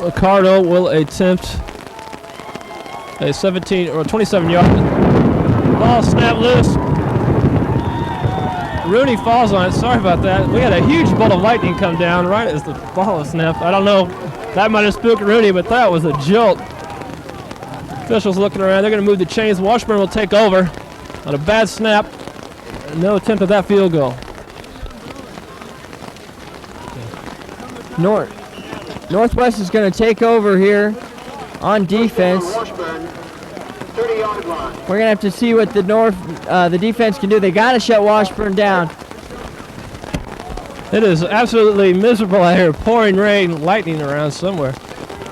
Ricardo will attempt a 17 or 27-yard ball snap loose. Rooney falls on it. Sorry about that. We had a huge bolt of lightning come down right as the ball was snapped. I don't know. That might have spooked Rooney, but that was a jolt. Officials looking around. They're going to move the chains. Washburn will take over on a bad snap. No attempt at that field goal. Northwest is going to take over here on defense. We're going to have to see what the defense can do. They got to shut Washburn down. It is absolutely miserable out here. Pouring rain, lightning around somewhere.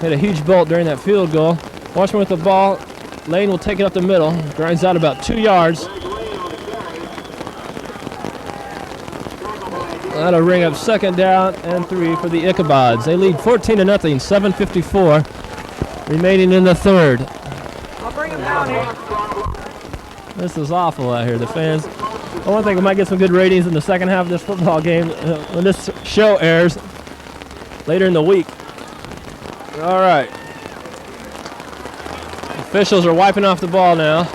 Hit a huge bolt during that field goal. Washburn with the ball. Lane will take it up the middle. Grinds out about 2 yards. That'll ring up 2nd down and 3 for the Ichabods. They lead 14-0, 7:54 remaining in the 3rd. I'll bring him down here. This is awful out here. The fans. I want to think we might get some good ratings in the second half of this football game when this show airs later in the week. All right. Officials are wiping off the ball now.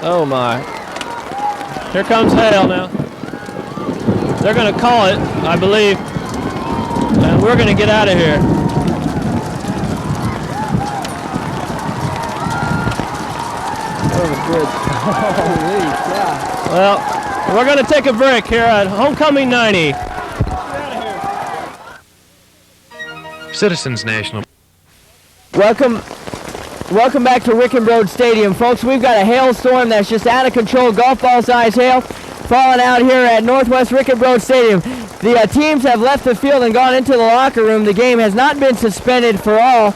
Oh my. Here comes Hale now. They're going to call it, I believe, and we're going to get out of here. Oh, good. Holy cow. Well, we're going to take a break here at Homecoming 90. Citizens National. Welcome back to Rickenbrode Stadium, folks. We've got a hailstorm that's just out of control, golf ball size hail falling out here at Northwest Rickenbrode Stadium. The teams have left the field and gone into the locker room. The game has not been suspended for all,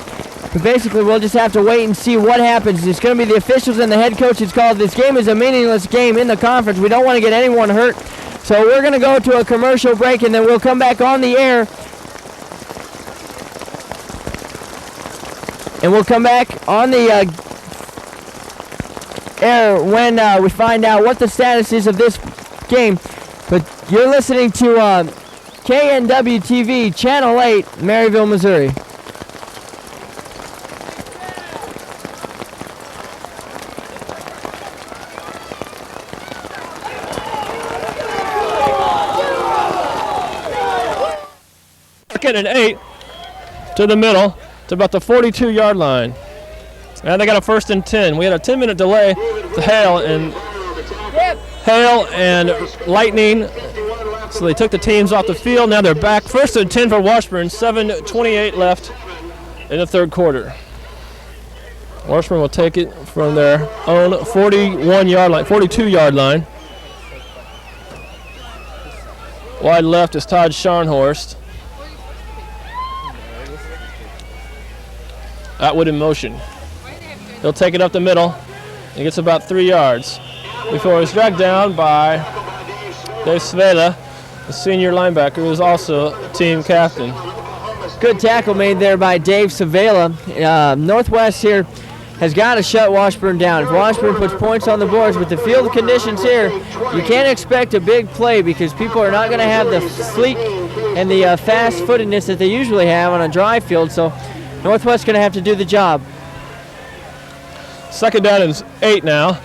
but basically we'll just have to wait and see what happens. It's going to be the officials and the head coach's call. This game is a meaningless game in the conference. We don't want to get anyone hurt, so we're going to go to a commercial break and then we'll come back on the air. And we'll come back on the air when we find out what the status is of this game. But you're listening to KNWT-TV, Channel 8, Maryville, Missouri. Second and 8 to the middle. To about the 42-yard line. And they got a 1st and 10. We had a 10-minute delay to hail and lightning. So they took the teams off the field. Now they're back. 1st and 10 for Washburn. 7:28 left in the 3rd quarter. Washburn will take it from their own 41-yard line, 42-yard line. Wide left is Todd Scharnhorst. Atwood in motion. He'll take it up the middle. He gets about 3 yards before he's dragged down by Dave Svela, the senior linebacker, who is also team captain. Good tackle made there by Dave Savela. Northwest here has got to shut Washburn down. If Washburn puts points on the boards with the field conditions here, you can't expect a big play because people are not going to have the sleek and the fast-footedness that they usually have on a dry field, so Northwest's going to have to do the job. Second down and 8 now.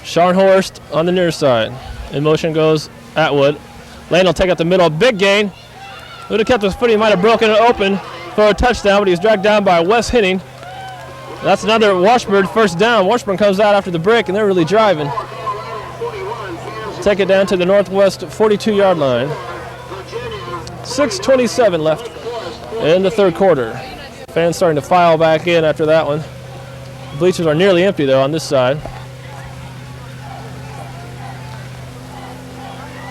Scharnhorst on the near side. In motion goes Atwood. Lane will take out the middle. Big gain. Would have kept his foot. He might have broken it open for a touchdown, but he's dragged down by Wes Henning. That's another Washburn first down. Washburn comes out after the break, and they're really driving. Take it down to the Northwest 42-yard line. 6:27 left in the third quarter. Fans starting to file back in after that one. Bleachers are nearly empty, though, on this side.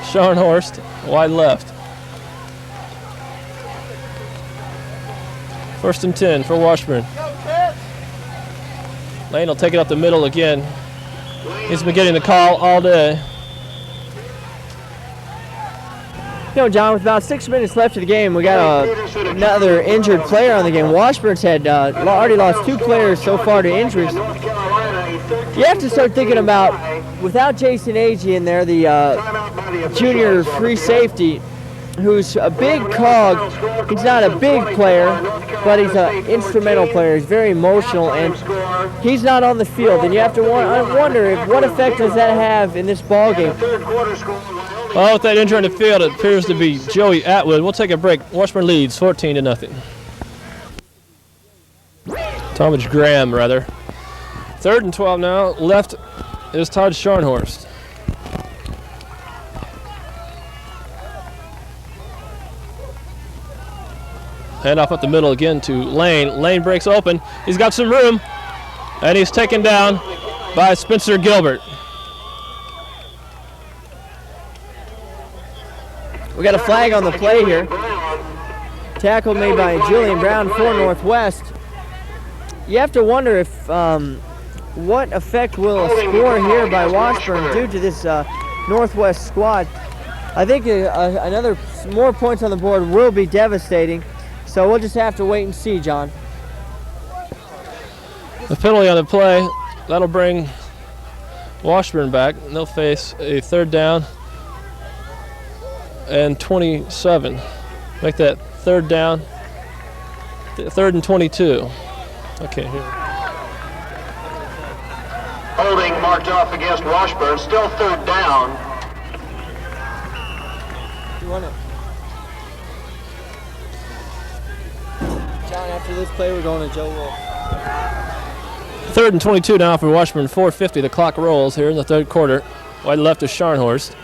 Scharnhorst, wide left. First and 10 for Washburn. Lane will take it up the middle again. He's been getting the call all day. You know, John, with about 6 minutes left of the game, we got another injured player on the game. Washburn's had already lost 2 players so far to injuries. You have to start thinking about, without Jason Agee in there, the junior free safety, who's a big cog. He's not a big player, but he's an instrumental player. He's very emotional, and he's not on the field. And you have to wonder what effect does that have in this ball game. Well, with that injury on the field, it appears to be Joey Atwood. We'll take a break. Washburn leads 14-0. Talmadge Graham, rather. 3rd and 12 now. Left is Todd Scharnhorst. Hand off up the middle again to Lane. Lane breaks open. He's got some room, and he's taken down by Spencer Gilbert. We got a flag on the play here. Tackle made by Julian Brown for Northwest. You have to wonder if what effect will a score here by Washburn do to this Northwest squad. I think another more points on the board will be devastating. So we'll just have to wait and see, John. The penalty on the play, that'll bring Washburn back. And they'll face a 3rd down and 27. Make that 3rd down, 3rd and 22. Okay, here. Holding marked off against Washburn, still 3rd down. You want it? John, after this play, we're going to Joe Wolf. 3rd and 22 now for Washburn. 4:50. The clock rolls here in the third quarter. Wide left is Scharnhorst.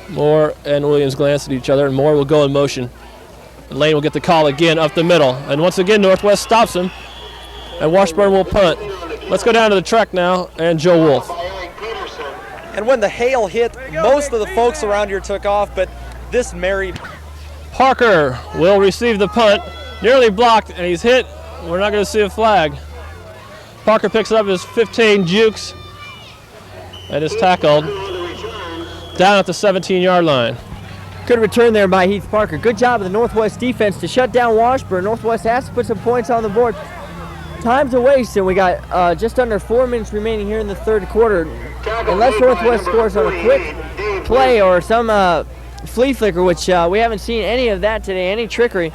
Moore and Williams glance at each other, and Moore will go in motion. And Lane will get the call again up the middle. And once again, Northwest stops him, and Washburn will punt. Let's go down to the track now, and Joe Wolf. And when the hail hit, most of the folks around here took off, but this Mary... Parker will receive the punt. Nearly blocked, and he's hit. We're not going to see a flag. Parker picks up his 15, jukes, and is tackled down at the 17-yard line. Good return there by Heath Parker. Good job of the Northwest defense to shut down Washburn. Northwest has to put some points on the board. Time's a waste, and we got just under 4 minutes remaining here in the third quarter. Unless Northwest scores on a quick play or some flea flicker, which we haven't seen any of that today, any trickery,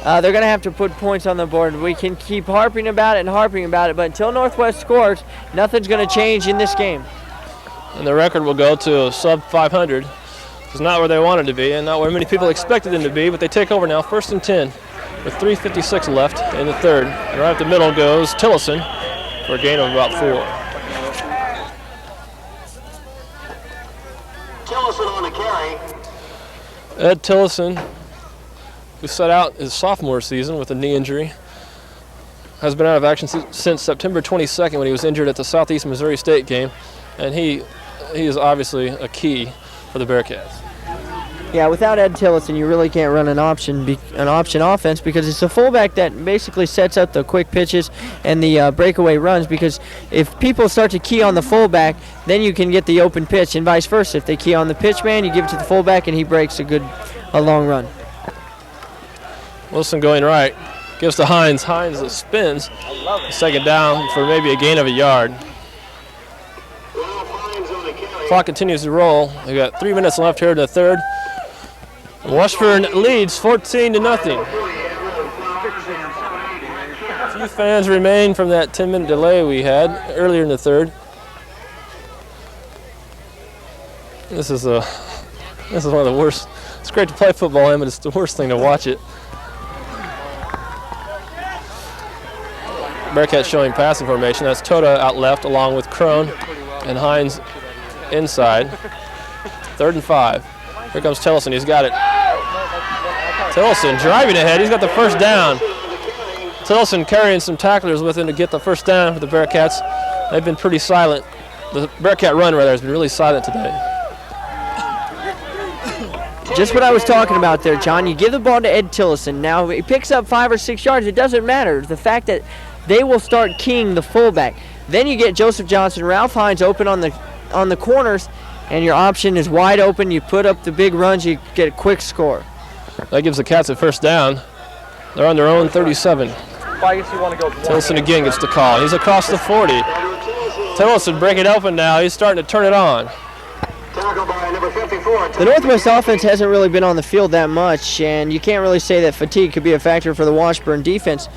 they're going to have to put points on the board. We can keep harping about it, but until Northwest scores, nothing's going to change in this game. And the record will go to sub 500. It's not where they wanted to be and not where many people expected them to be, but they take over now, 1st and 10 with 3:56 left in the third. And right up the middle goes Tillison for a gain of about 4. Tillison on the carry. Ed Tillison, who set out his sophomore season with a knee injury, has been out of action since September 22nd when he was injured at the Southeast Missouri State game, and he is obviously a key for the Bearcats. Yeah, without Ed Tillison, you really can't run an option offense because it's a fullback that basically sets up the quick pitches and the breakaway runs, because if people start to key on the fullback, then you can get the open pitch, and vice versa. If they key on the pitch man, you give it to the fullback and he breaks a long run. Wilson going right. Gives to Hines. Hines spins. Second down for maybe a gain of a yard. Clock continues to roll. We got 3 minutes left here in the third. Washburn leads 14-0. A few fans remain from that 10-minute delay we had earlier in the third. This is one of the worst. It's great to play football in, but it's the worst thing to watch it. Bearcats showing passing formation. That's Tota out left along with Crone and Hines inside. 3rd and 5. Here comes Tillison. He's got it. Tillison driving ahead. He's got the first down. Tillison carrying some tacklers with him to get the first down for the Bearcats. They've been pretty silent. The Bearcat run, rather, has been really silent today. Just what I was talking about there, John. You give the ball to Ed Tillison. Now, if he picks up 5 or 6 yards, it doesn't matter. The fact that they will start keying the fullback. Then you get Joseph Johnson, Ralph Hines open on the corners, and your option is wide open. You put up the big runs, you get a quick score. That gives the Cats a first down. They're on their own 37. Tillison again gets the call. He's across the 40. Tillison breaking it open now. He's starting to turn it on. The Northwest offense hasn't really been on the field that much, and you can't really say that fatigue could be a factor for the Washburn defense.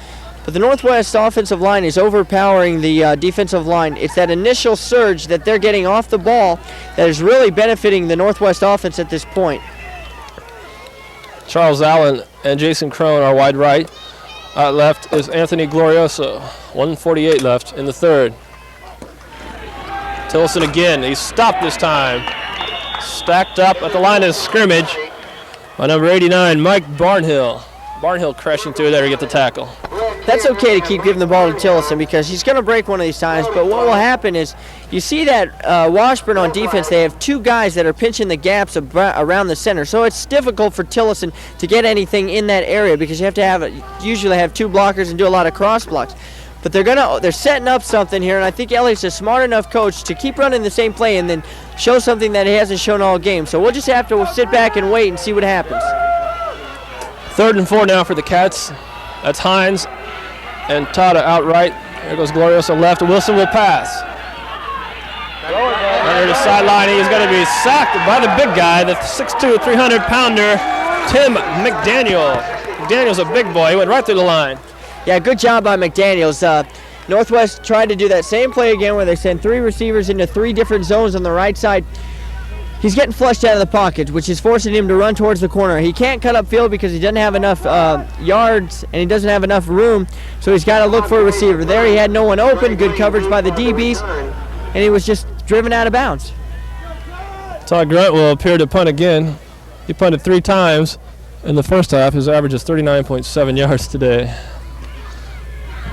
But the Northwest offensive line is overpowering the defensive line. It's that initial surge that they're getting off the ball that is really benefiting the Northwest offense at this point. Charles Allen and Jason Crone are wide right. Out left is Anthony Glorioso. 1:48 left in the third. Tillison again. He's stopped this time. Stacked up at the line of scrimmage by number 89, Mike Barnhill. Barnhill crashing through there to get the tackle. That's okay to keep giving the ball to Tillison because he's going to break one of these times, but what will happen is you see that Washburn on defense, they have 2 guys that are pinching the gaps around the center, so it's difficult for Tillison to get anything in that area because you have to usually have 2 blockers and do a lot of cross blocks. But they're setting up something here, and I think Elliott's a smart enough coach to keep running the same play and then show something that he hasn't shown all game. So we'll just have to sit back and wait and see what happens. 3rd and 4 now for the Cats. That's Hines and Tata out right. There goes Glorioso left. Wilson will pass. Under the sideline, he's going to be sacked by the big guy, the 6'2", 300-pounder, Tim McDaniel. McDaniel's a big boy. He went right through the line. Yeah, good job by McDaniels. Northwest tried to do that same play again where they send 3 receivers into 3 different zones on the right side. He's getting flushed out of the pocket, which is forcing him to run towards the corner. He can't cut upfield because he doesn't have enough yards and he doesn't have enough room, so he's got to look for a receiver. There he had no one open, good coverage by the DBs, and he was just driven out of bounds. Todd Grunt will appear to punt again. He punted 3 times in the first half. His average is 39.7 yards today.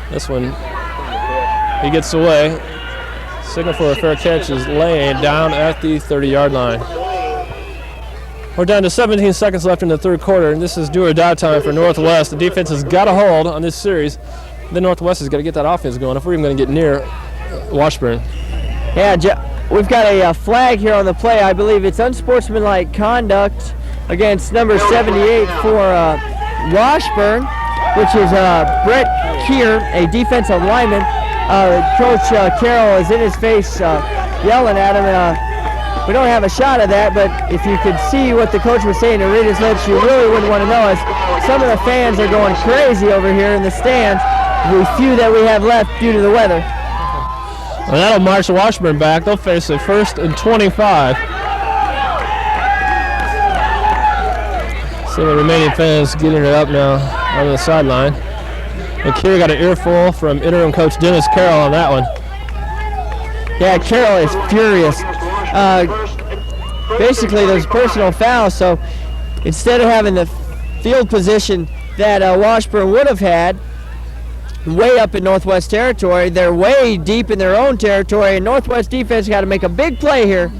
This one, he gets away. Signal for a fair catch is laying down at the 30-yard line. We're down to 17 seconds left in the third quarter, and this is do or die time for Northwest. The defense has got a hold on this series. The Northwest has got to get that offense going if we're even going to get near Washburn. Yeah, we've got a flag here on the play. I believe it's unsportsmanlike conduct against number 78 for Washburn, which is Brett Keir, a defensive lineman. Coach Carroll is in his face yelling at him. We don't have a shot of that, but if you could see what the coach was saying to read his lips, you really wouldn't want to know as some of the fans are going crazy over here in the stands, the few that we have left due to the weather. Well, that'll march Washburn back. They'll face a 1st and 25. So the remaining fans getting it up now on the sideline. McKeer got an earful from interim coach Dennis Carroll on that one. Yeah, Carroll is furious. Basically, there's personal foul, so instead of having the field position that Washburn would have had way up in Northwest territory, they're way deep in their own territory, and Northwest defense got to make a big play here.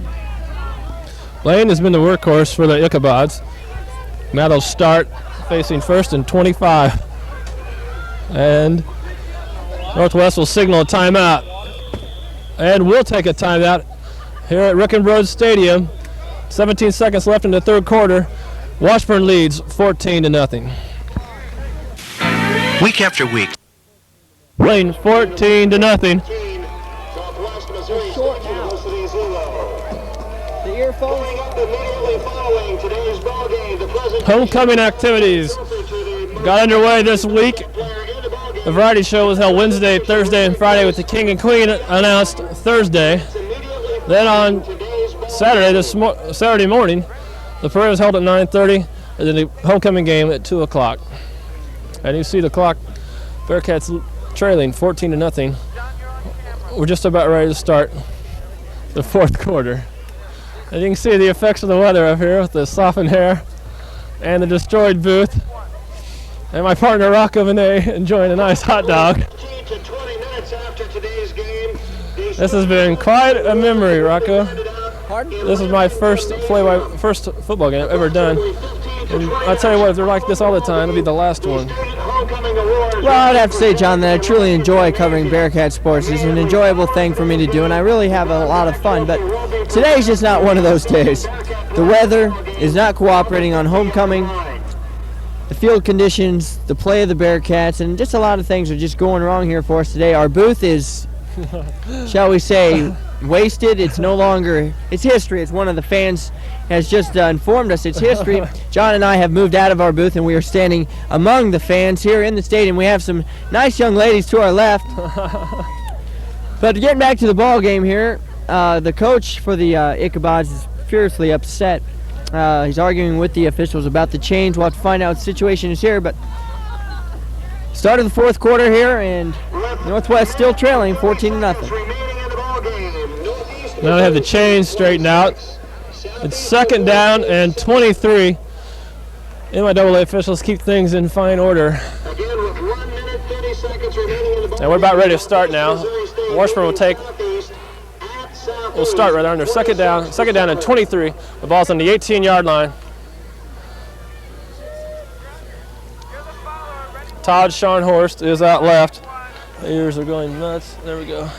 Lane has been the workhorse for the Ichabods. Now they'll start facing 1st and 25. And Northwest will signal a timeout. And we'll take a timeout here at Rickenbrode Stadium. 17 seconds left in the third quarter. Washburn leads 14-0. Week after week. Lane 14-0. Southwest Missouri State University 0. The earphones. Immediately following today's ball game, the present Homecoming activities got underway this week. The variety show was held Wednesday, Thursday, and Friday with the King and Queen announced Thursday. Then on Saturday morning, the parade was held at 9:30, and then the homecoming game at 2 o'clock. And you see the clock, Bearcats trailing 14-0. We're just about ready to start the fourth quarter. And you can see the effects of the weather up here with the softened hair and the destroyed booth. And my partner Rocco Bene enjoying a nice hot dog. This has been quite a memory, Rocco. This is my first football game I've ever done. And I tell you what, if they're like this all the time, it'll be the last one. Well, I'd have to say, John, that I truly enjoy covering Bearcat sports. It's an enjoyable thing for me to do, and I really have a lot of fun. But today's just not one of those days. The weather is not cooperating on homecoming. The field conditions, the play of the Bearcats, and just a lot of things are just going wrong here for us today. Our booth is, shall we say, wasted. It's no longer, it's history. It's one of the fans has just informed us it's history. John and I have moved out of our booth, and we are standing among the fans here in the stadium. We have some nice young ladies to our left. But getting back to the ball game here, the coach for the Ichabods is furiously upset. He's arguing with the officials about the change. We'll have to find out what the situation is here, but start of the fourth quarter here, and Northwest still trailing 14-0. Now they have the change straightened out. It's second down and 23. NYAA officials keep things in fine order. And we're about ready to start now. Washburn will start right under second down and 23. The ball's on the 18-yard line. Todd Scharnhorst is out left. The ears are going nuts. There we go.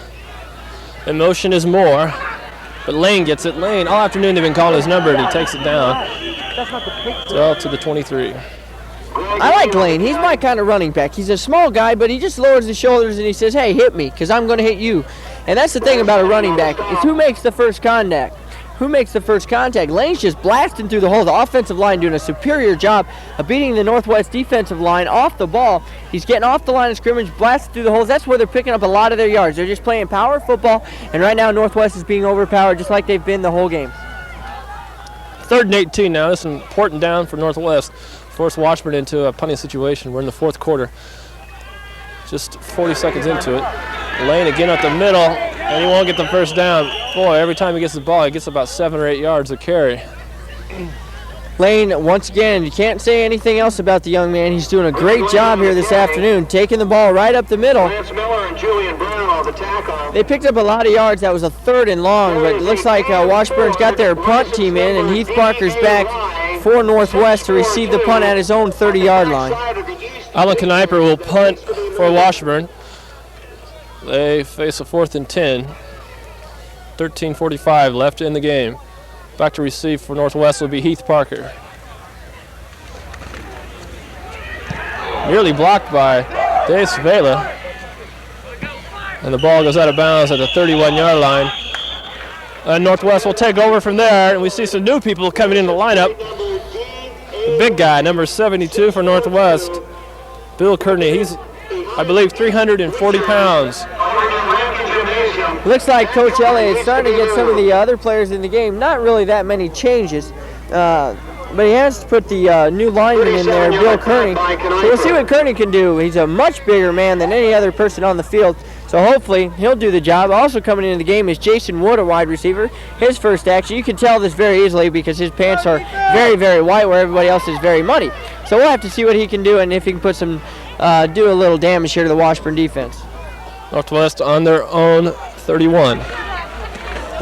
Emotion is more. But Lane gets it. Lane, all afternoon they've been calling his number, and he takes it down. So to the 23. I like Lane. He's my kind of running back. He's a small guy, but he just lowers his shoulders and he says, hey, hit me, because I'm going to hit you. And that's the thing about a running back. It's who makes the first contact. Who makes the first contact? Lane's just blasting through the hole. The offensive line doing a superior job of beating the Northwest defensive line off the ball. He's getting off the line of scrimmage, blasting through the holes. That's where they're picking up a lot of their yards. They're just playing power football, and right now Northwest is being overpowered just like they've been the whole game. 3rd and 18 now. This is an important down for Northwest. Force Washburn into a punting situation. We're in the fourth quarter. Just 40 seconds into it. Lane again up the middle, and he won't get the first down. Boy, every time he gets the ball, he gets about 7 or 8 yards of carry. Lane, once again, you can't say anything else about the young man. He's doing a great job here this afternoon, taking the ball right up the middle. They picked up a lot of yards. That was a 3rd and long, but it looks like Washburn's got their punt team in, and Heath Parker's back for Northwest to receive the punt at his own 30-yard line. Alan Kniper will punt for Washburn. They face a 4th and 10. 13:45 left in the game. Back to receive for Northwest will be Heath Parker. Nearly blocked by Dave Svela. And the ball goes out of bounds at the 31-yard line. And Northwest will take over from there, and we see some new people coming in the lineup. The big guy, number 72 for Northwest, Bill Kearney. He's, I believe, 340 pounds. Looks like Coach Elliott is starting to get some of the other players in the game. Not really that many changes, but he has put the new lineman in there, Bill Kearney. So we'll see what Kearney can do. He's a much bigger man than any other person on the field, so hopefully he'll do the job. Also coming into the game is Jason Wood, a wide receiver. His first action, you can tell this very easily because his pants are very, very white where everybody else is very muddy. So we'll have to see what he can do and if he can put some, do a little damage here to the Washburn defense. Northwest on their own 31.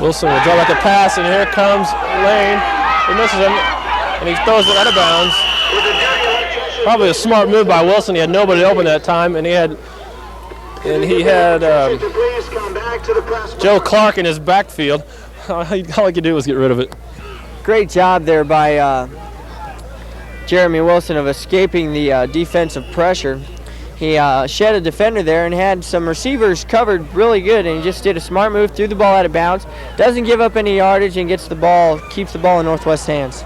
Wilson will draw back a pass, and here comes Lane. He misses him, and he throws it out of bounds. Probably a smart move by Wilson. He had nobody open that time, and he had Joe Clark in his backfield. All he could do was get rid of it. Great job there by Jeremy Wilson of escaping the defensive pressure. He shed a defender there and had some receivers covered really good, and he just did a smart move, threw the ball out of bounds, doesn't give up any yardage, and gets the ball, keeps the ball in Northwest's hands.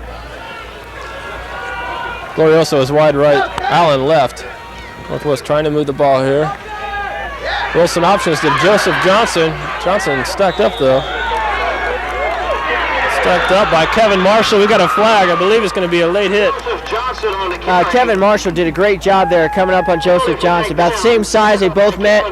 Glorioso is wide right, Allen left. Northwest trying to move the ball here. Wilson options to Joseph Johnson. Johnson stacked up though. Stacked up by Kevin Marshall. We got a flag. I believe it's going to be a late hit. Kevin Marshall did a great job there coming up on Joseph Johnson. About the same size. They both met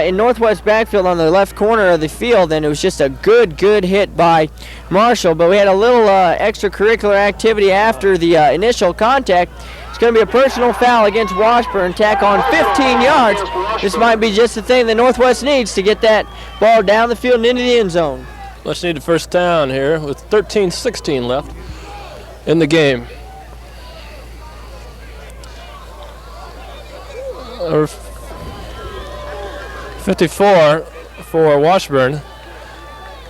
in Northwest backfield on the left corner of the field, and it was just a good hit by Marshall. But we had a little extracurricular activity after the initial contact. It's going to be a personal foul against Washburn. Tack on 15 yards. This might be just the thing that Northwest needs to get that ball down the field and into the end zone. Let's need a first down here with 13:16 left in the game. 54 for Washburn.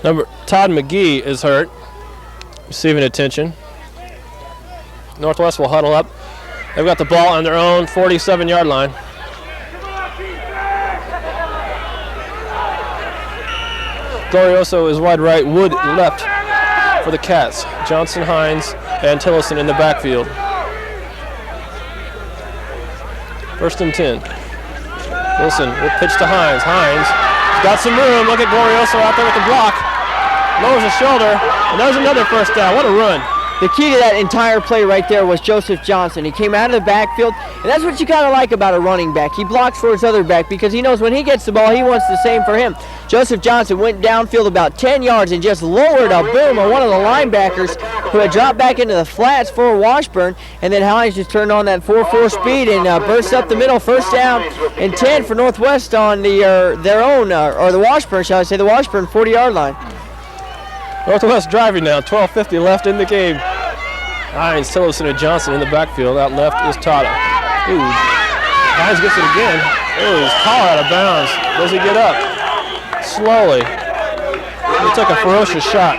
Todd McGee is hurt, receiving attention. Northwest will huddle up. They've got the ball on their own 47-yard line. Glorioso is wide right, Wood left for the Cats. Johnson, Hines, and Tillison in the backfield. First and 10. Wilson will pitch to Hines. Hines got some room. Look at Glorioso out there with the block. Lowers the shoulder, and there's another first down. What a run. The key to that entire play right there was Joseph Johnson. He came out of the backfield, and that's what you kind of like about a running back. He blocks for his other back because he knows when he gets the ball, he wants the same for him. Joseph Johnson went downfield about 10 yards and just lowered a boom on one of the linebackers who had dropped back into the flats for Washburn, and then Hines just turned on that 4.4 speed and burst up the middle. First down and 10 for Northwest on the their own, or the Washburn, shall I say, the Washburn 40-yard line. Northwest driving now, 12:50 left in the game. Hines, Tillison, and Johnson in the backfield. Out left is Tata. Ooh, Hines gets it again. Ooh, he's caught out of bounds. Does he get up? Slowly. He took a ferocious shot.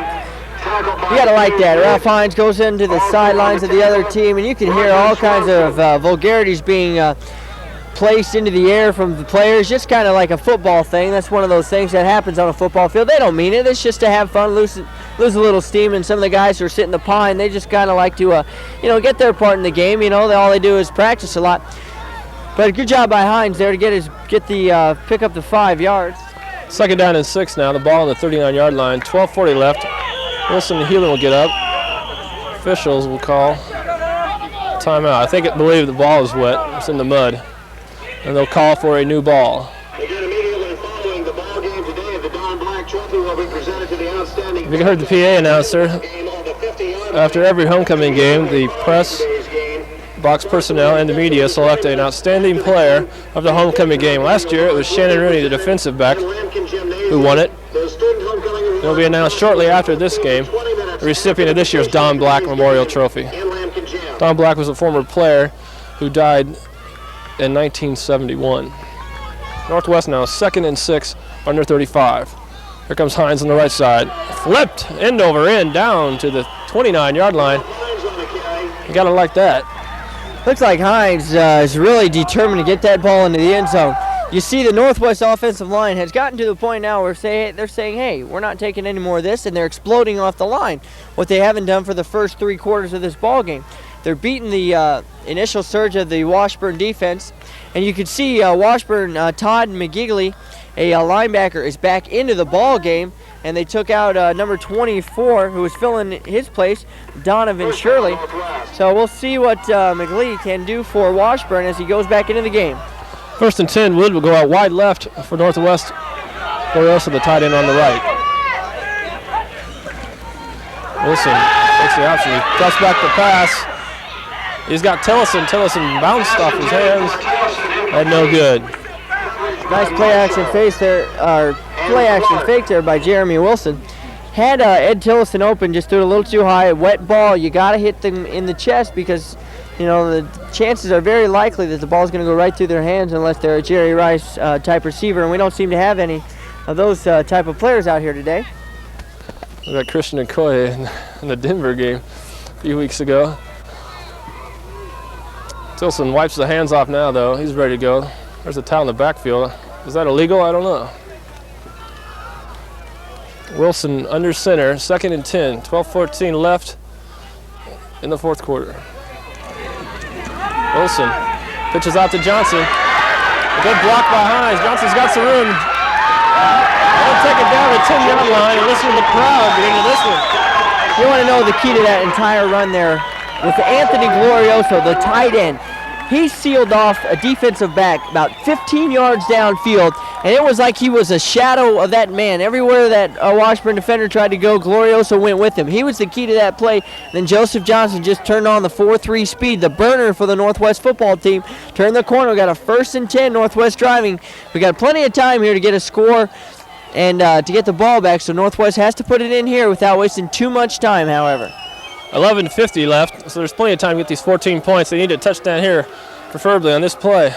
You gotta like that. Ralph Hines goes into the sidelines of the other team, and you can hear all kinds of vulgarities being placed into the air from the players, just kind of like a football thing. That's one of those things that happens on a football field. They don't mean it. It's just to have fun, lose a little steam. And some of the guys who are sitting the pine, they just kind of like to, get their part in the game. All they do is practice a lot. But good job by Hines there to pick up the 5 yards. Second down and 6 now. The ball on the 39-yard line. 12:40 left. Wilson and Heelan will get up. Officials will call timeout. I believe the ball is wet. It's in the mud. And they'll call for a new ball. Again, immediately following the ball game today, the Don Black Trophy will be presented to the outstanding. You heard the PA announcer. After every homecoming game, the press, box personnel, and the media select an outstanding player of the homecoming game. Last year, it was Shannon Rooney, the defensive back, who won it. It will be announced shortly after this game. The recipient of this year's Don Black Memorial Trophy. Don Black was a former player who died in 1971. Northwest now 2nd and 6 under 35. Here comes Hines on the right side. Flipped end over end down to the 29-yard line. You gotta like that. Looks like Hines is really determined to get that ball into the end zone. You see the Northwest offensive line has gotten to the point now where they're saying, hey, we're not taking any more of this, and they're exploding off the line, what they haven't done for the first 3 quarters of this ball game. They're beating the initial surge of the Washburn defense, and you can see Washburn, Todd McGigley, a linebacker, is back into the ball game, and they took out number 24, who was filling his place, Donovan Shirley. So we'll see what McGlee can do for Washburn as he goes back into the game. First and 10, Wood will go out wide left for Northwest. Glorioso, the tight end on the right. Wilson takes the option. He cuts back the pass. He's got Tillison. Tillison bounced off his hands. And no good. Nice play action fake there by Jeremy Wilson. Had Ed Tillison open, just threw it a little too high. A wet ball, you got to hit them in the chest because, the chances are very likely that the ball is going to go right through their hands unless they're a Jerry Rice type receiver, and we don't seem to have any of those type of players out here today. We got Christian Okoye in the Denver game a few weeks ago. Tilson wipes the hands off now, though. He's ready to go. There's a towel in the backfield. Is that illegal? I don't know. Wilson under center, 2nd and 10. 12-14 left in the 4th quarter. Wilson pitches out to Johnson. A good block by Hines. Johnson's got some room. They'll take it down the 10-yard line and listen to the crowd get into this one. You want to know the key to that entire run there with Anthony Glorioso, the tight end. He sealed off a defensive back about 15 yards downfield, and it was like he was a shadow of that man. Everywhere that Washburn defender tried to go, Glorioso went with him. He was the key to that play. Then Joseph Johnson just turned on the 4-3 speed, the burner for the Northwest football team. Turned the corner, we got a 1st and 10, Northwest driving. We got plenty of time here to get a score and to get the ball back, so Northwest has to put it in here without wasting too much time, however. 11:50 left, so there's plenty of time to get these 14 points. They need a touchdown here, preferably on this play.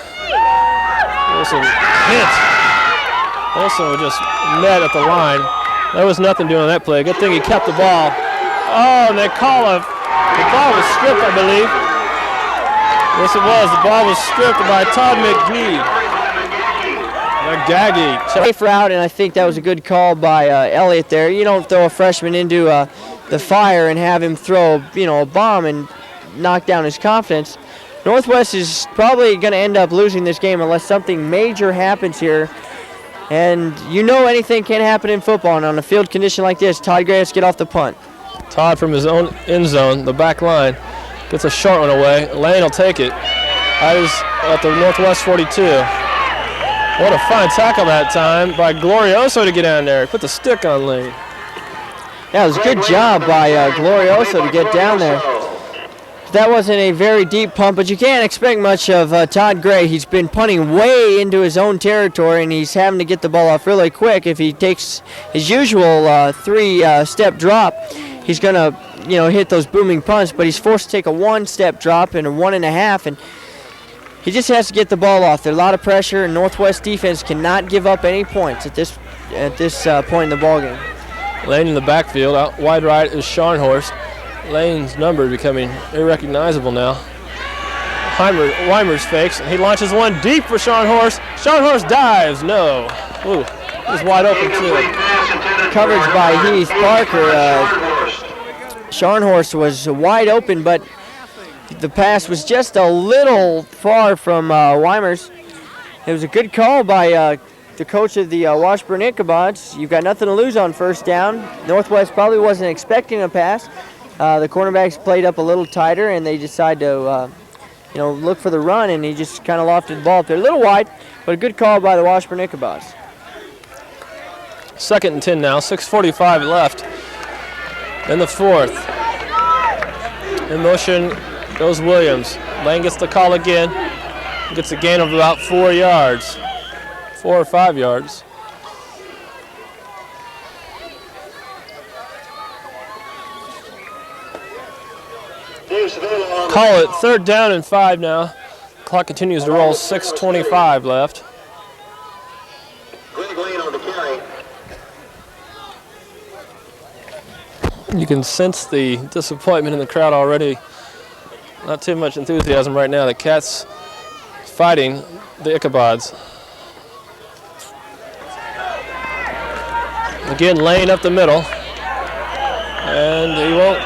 Wilson hits. Wilson was just met at the line. There was nothing doing on that play. Good thing he kept the ball. Oh, and they call the ball was stripped, I believe. Yes, it was. The ball was stripped by Todd McGee. Safe route, and I think that was a good call by Elliott there. You don't throw a freshman into the fire and have him throw, a bomb and knock down his confidence. Northwest is probably going to end up losing this game unless something major happens here. And anything can happen in football, and on a field condition like this, Todd Gray has to get off the punt. Todd from his own end zone, the back line, gets a short one away. Lane will take it. I was at the Northwest 42. What a fine tackle that time by Glorioso to get down there. Put the stick on Lane. Yeah, it was a good job by Glorioso to get down there. That wasn't a very deep punt, but you can't expect much of Todd Gray. He's been punting way into his own territory, and he's having to get the ball off really quick. If he takes his usual 3-step drop, he's going to hit those booming punts, but he's forced to take a 1-step drop and a 1.5, and he just has to get the ball off. There's a lot of pressure, and Northwest defense cannot give up any points at this point in the ballgame. Lane in the backfield. Out wide right is Scharnhorst. Lane's number becoming irrecognizable now. Weimer's fakes. He launches one deep for Scharnhorst. Scharnhorst dives. No. Ooh, he's wide open too. Coverage by Heath Parker. Scharnhorst was wide open, but the pass was just a little far from Weimer's. It was a good call by the coach of the Washburn Ichabods. You've got nothing to lose on 1st down. Northwest probably wasn't expecting a pass. The cornerbacks played up a little tighter, and they decided to look for the run, and he just kind of lofted the ball up there. A little wide, but a good call by the Washburn Ichabods. 2nd and 10 now, 6:45 left in the 4th. In motion goes Williams. Lane gets the call again. Gets a gain of about 4 yards. 4 or 5 yards. Call it 3rd down and 5 now. Clock continues to roll, 6:25 left. You can sense the disappointment in the crowd already. Not too much enthusiasm right now. The Cats fighting the Ichabods. Again, Lane up the middle. And he won't.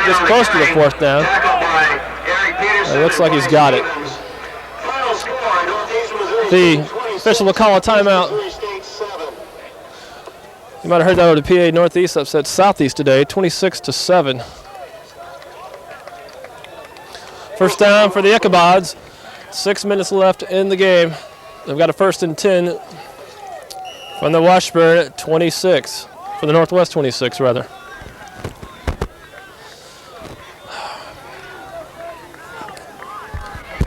Just close to the 4th down. It looks like he's got it. The official will call a timeout. You might have heard that over the PA Northeast upset Southeast today, 26-7. 1st down for the Ichabods. 6 minutes left in the game. They've got a 1st and 10 from the Washburn 26, for the Northwest 26 rather.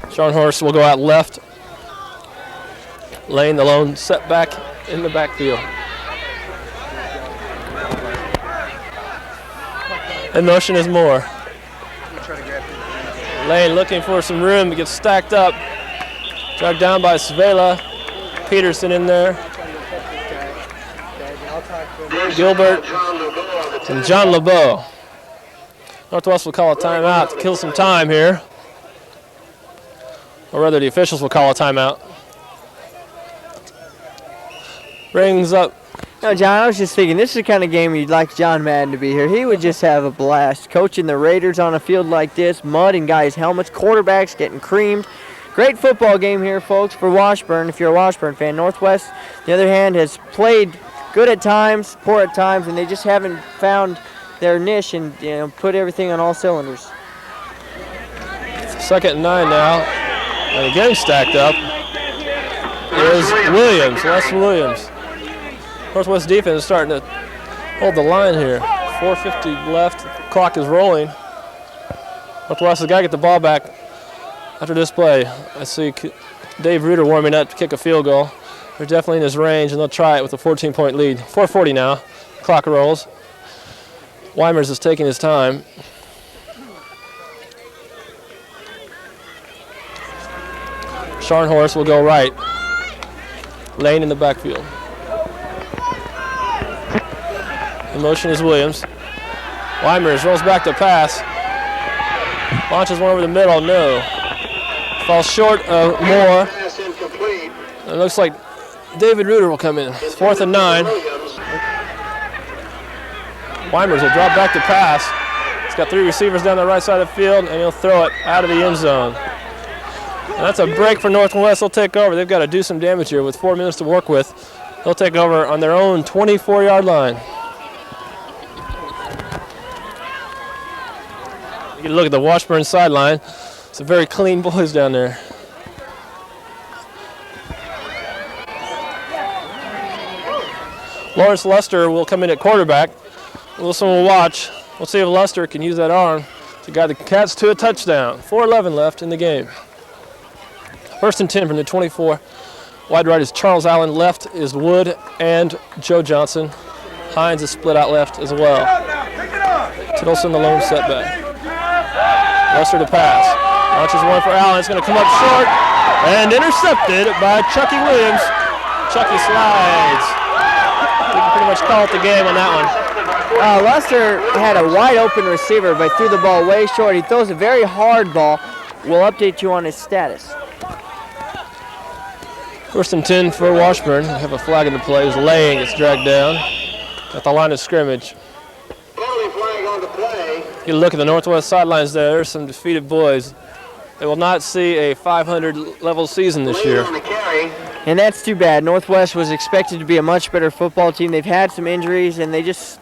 Scharnhorst will go out left. Lane, the lone setback in the backfield. In motion is Moore. Lane looking for some room to get stacked up. Dragged down by Svela. Peterson in there. Gilbert and John LeBeau. Northwest will call a timeout to kill some time here. Or rather, the officials will call a timeout. Brings up. No, John, I was just thinking, this is the kind of game you'd like John Madden to be here. He would just have a blast. Coaching the Raiders on a field like this, mud and guys' helmets, quarterbacks getting creamed. Great football game here, folks, for Washburn, if you're a Washburn fan. Northwest, on the other hand, has played good at times, poor at times, and they just haven't found their niche and put everything on all cylinders. 2nd and 9 now. And again stacked up is Williams, Les Williams. Northwest defense is starting to hold the line here. 4:50 left, the clock is rolling. Northwest has got to get the ball back after this play. I see Dave Reuter warming up to kick a field goal. They're definitely in his range, and they'll try it with a 14-point lead. 4:40 now, clock rolls. Weimers is taking his time. Scharnhorst will go right. Lane in the backfield. In motion is Williams. Weimers rolls back to pass. Launches one over the middle, no. Falls short of Moore. It looks like David Reuter will come in. 4th and 9. Weimers will drop back to pass. He's got 3 receivers down the right side of the field, and he'll throw it out of the end zone. And that's a break for Northwest. They'll take over. They've got to do some damage here with 4 minutes to work with. They'll take over on their own 24-yard line. You can look at the Washburn sideline. It's a very clean boys down there. Lawrence Lester will come in at quarterback. Wilson will watch. We'll see if Lester can use that arm to guide the Cats to a touchdown. 4:11 left in the game. 1st and 10 from the 24. Wide right is Charles Allen. Left is Wood and Joe Johnson. Hines is split out left as well. Tittleson the lone setback. Lester to pass. Launches one for Allen. It's going to come up short and intercepted by Chucky Williams. Chucky slides. We can pretty much call it the game on that one. Lester had a wide open receiver, but threw the ball way short. He throws a very hard ball. We'll update you on his status. 1st and 10 for Washburn. They have a flag in the play. It's Lang gets dragged down at the line of scrimmage. You look at the Northwest sidelines there. There's some defeated boys. They will not see a 500-level season this year. And that's too bad. Northwest was expected to be a much better football team. They've had some injuries, and they just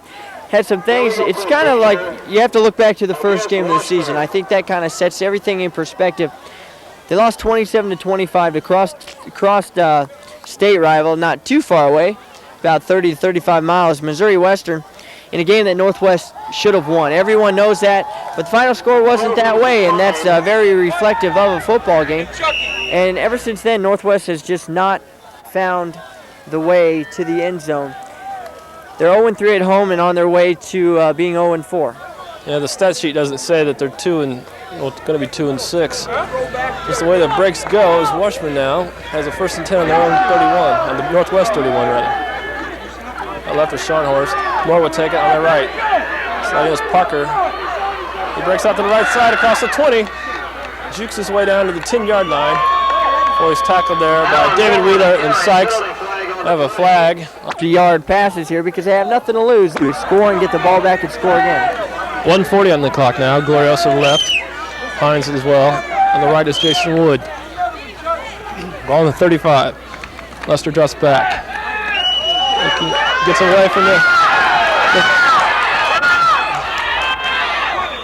had some things. It's kind of like you have to look back to the first game of the season. I think that kind of sets everything in perspective. They lost 27-25 to cross state rival, not too far away, about 30 to 35 miles, Missouri Western, in a game that Northwest should have won. Everyone knows that, but the final score wasn't that way, and that's very reflective of a football game. And ever since then, Northwest has just not found the way to the end zone. They're 0-3 at home and on their way to being 0-4. Yeah, the stat sheet doesn't say that they're going to be 2-6. Just the way the breaks go is Washburn now has a 1st and 10 on their own 31, on the Northwest 31 rather. Left is Scharnhorst. Moore will take it on the right. Sliding is Parker. He breaks out to the right side across the 20. Jukes his way down to the 10-yard line. Before he's tackled there by David Wheeler and Sykes. They have a flag. 50-yard passes here because they have nothing to lose. They score and get the ball back and score again. 1:40 on the clock now. Glorioso left. Hines as well. On the right is Jason Wood. Ball on the 35. Lester drops back. Gets away from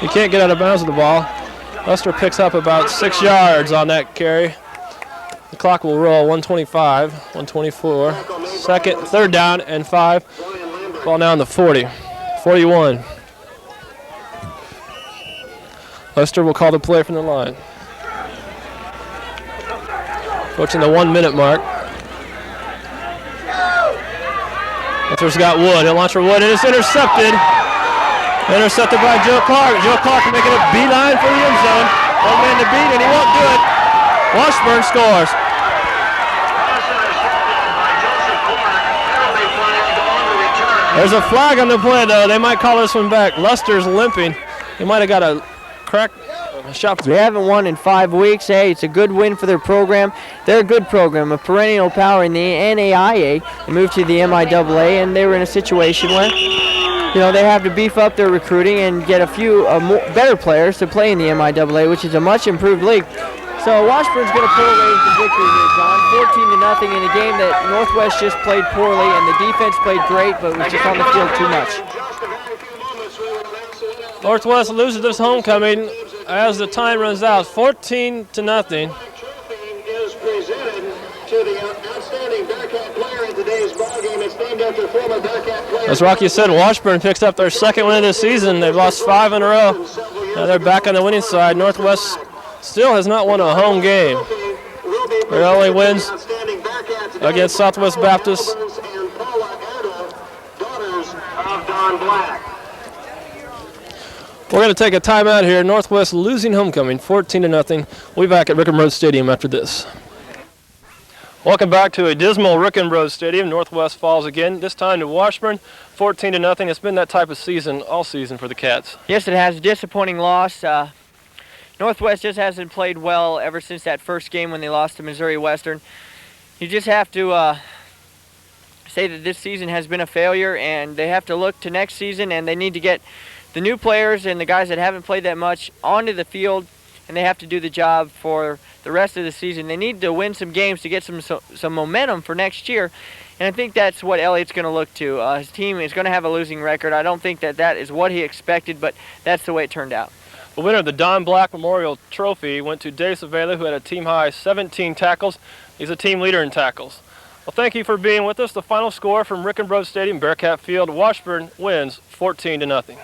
he can't get out of bounds with the ball. Lester picks up about 6 yards on that carry. The clock will roll. 1:25, 1:24. 3rd down and 5. Ball now on the 40. 41. Lester will call the play from the line. Approaching the 1-minute mark. Lester's got Wood. He'll launch for Wood, and it's intercepted. Intercepted by Joe Clark. Joe Clark making a beeline for the end zone. One man to beat, and he won't do it. Washburn scores. There's a flag on the play, though. They might call this one back. Lester's limping. He might have got a Shop. They haven't won in 5 weeks. Hey, it's a good win for their program. They're a good program, a perennial power in the NAIA. They moved to the MIAA, and they were in a situation where, you know, they have to beef up their recruiting and get a few better players to play in the MIAA, which is a much improved league. So Washburn's going to pull away with the victory here, John. 14-0 in a game that Northwest just played poorly, and the defense played great, but was just on the field too much. Northwest loses this homecoming as the time runs out, 14-0. Is presented to the outstanding Bearcat player in today's ballgame. It's named after former Bearcat player. As Rocky said, Washburn picks up their second win of the season. They've lost 5 in a row. Now they're back on the winning side. Northwest still has not won a home game. Their only wins against Southwest Baptist. We're going to take a timeout here. Northwest losing homecoming, 14-0. We'll be back at Rickenrode Stadium after this. Welcome back to a dismal Rickenrode Stadium. Northwest falls again, this time to Washburn, 14-0. It's been that type of season all season for the Cats. Yes, it has. A disappointing loss. Northwest just hasn't played well ever since that first game when they lost to Missouri Western. You just have to say that this season has been a failure, and they have to look to next season, and they need to get the new players and the guys that haven't played that much onto the field, and they have to do the job for the rest of the season. They need to win some games to get some momentum for next year, and I think that's what Elliott's going to look to. His team is going to have a losing record. I don't think that is what he expected, but that's the way it turned out. The winner of the Don Black Memorial Trophy went to Dave Savela, who had a team-high 17 tackles. He's a team leader in tackles. Well, thank you for being with us. The final score from Rickenrode Stadium, Bearcat Field, Washburn wins 14-0.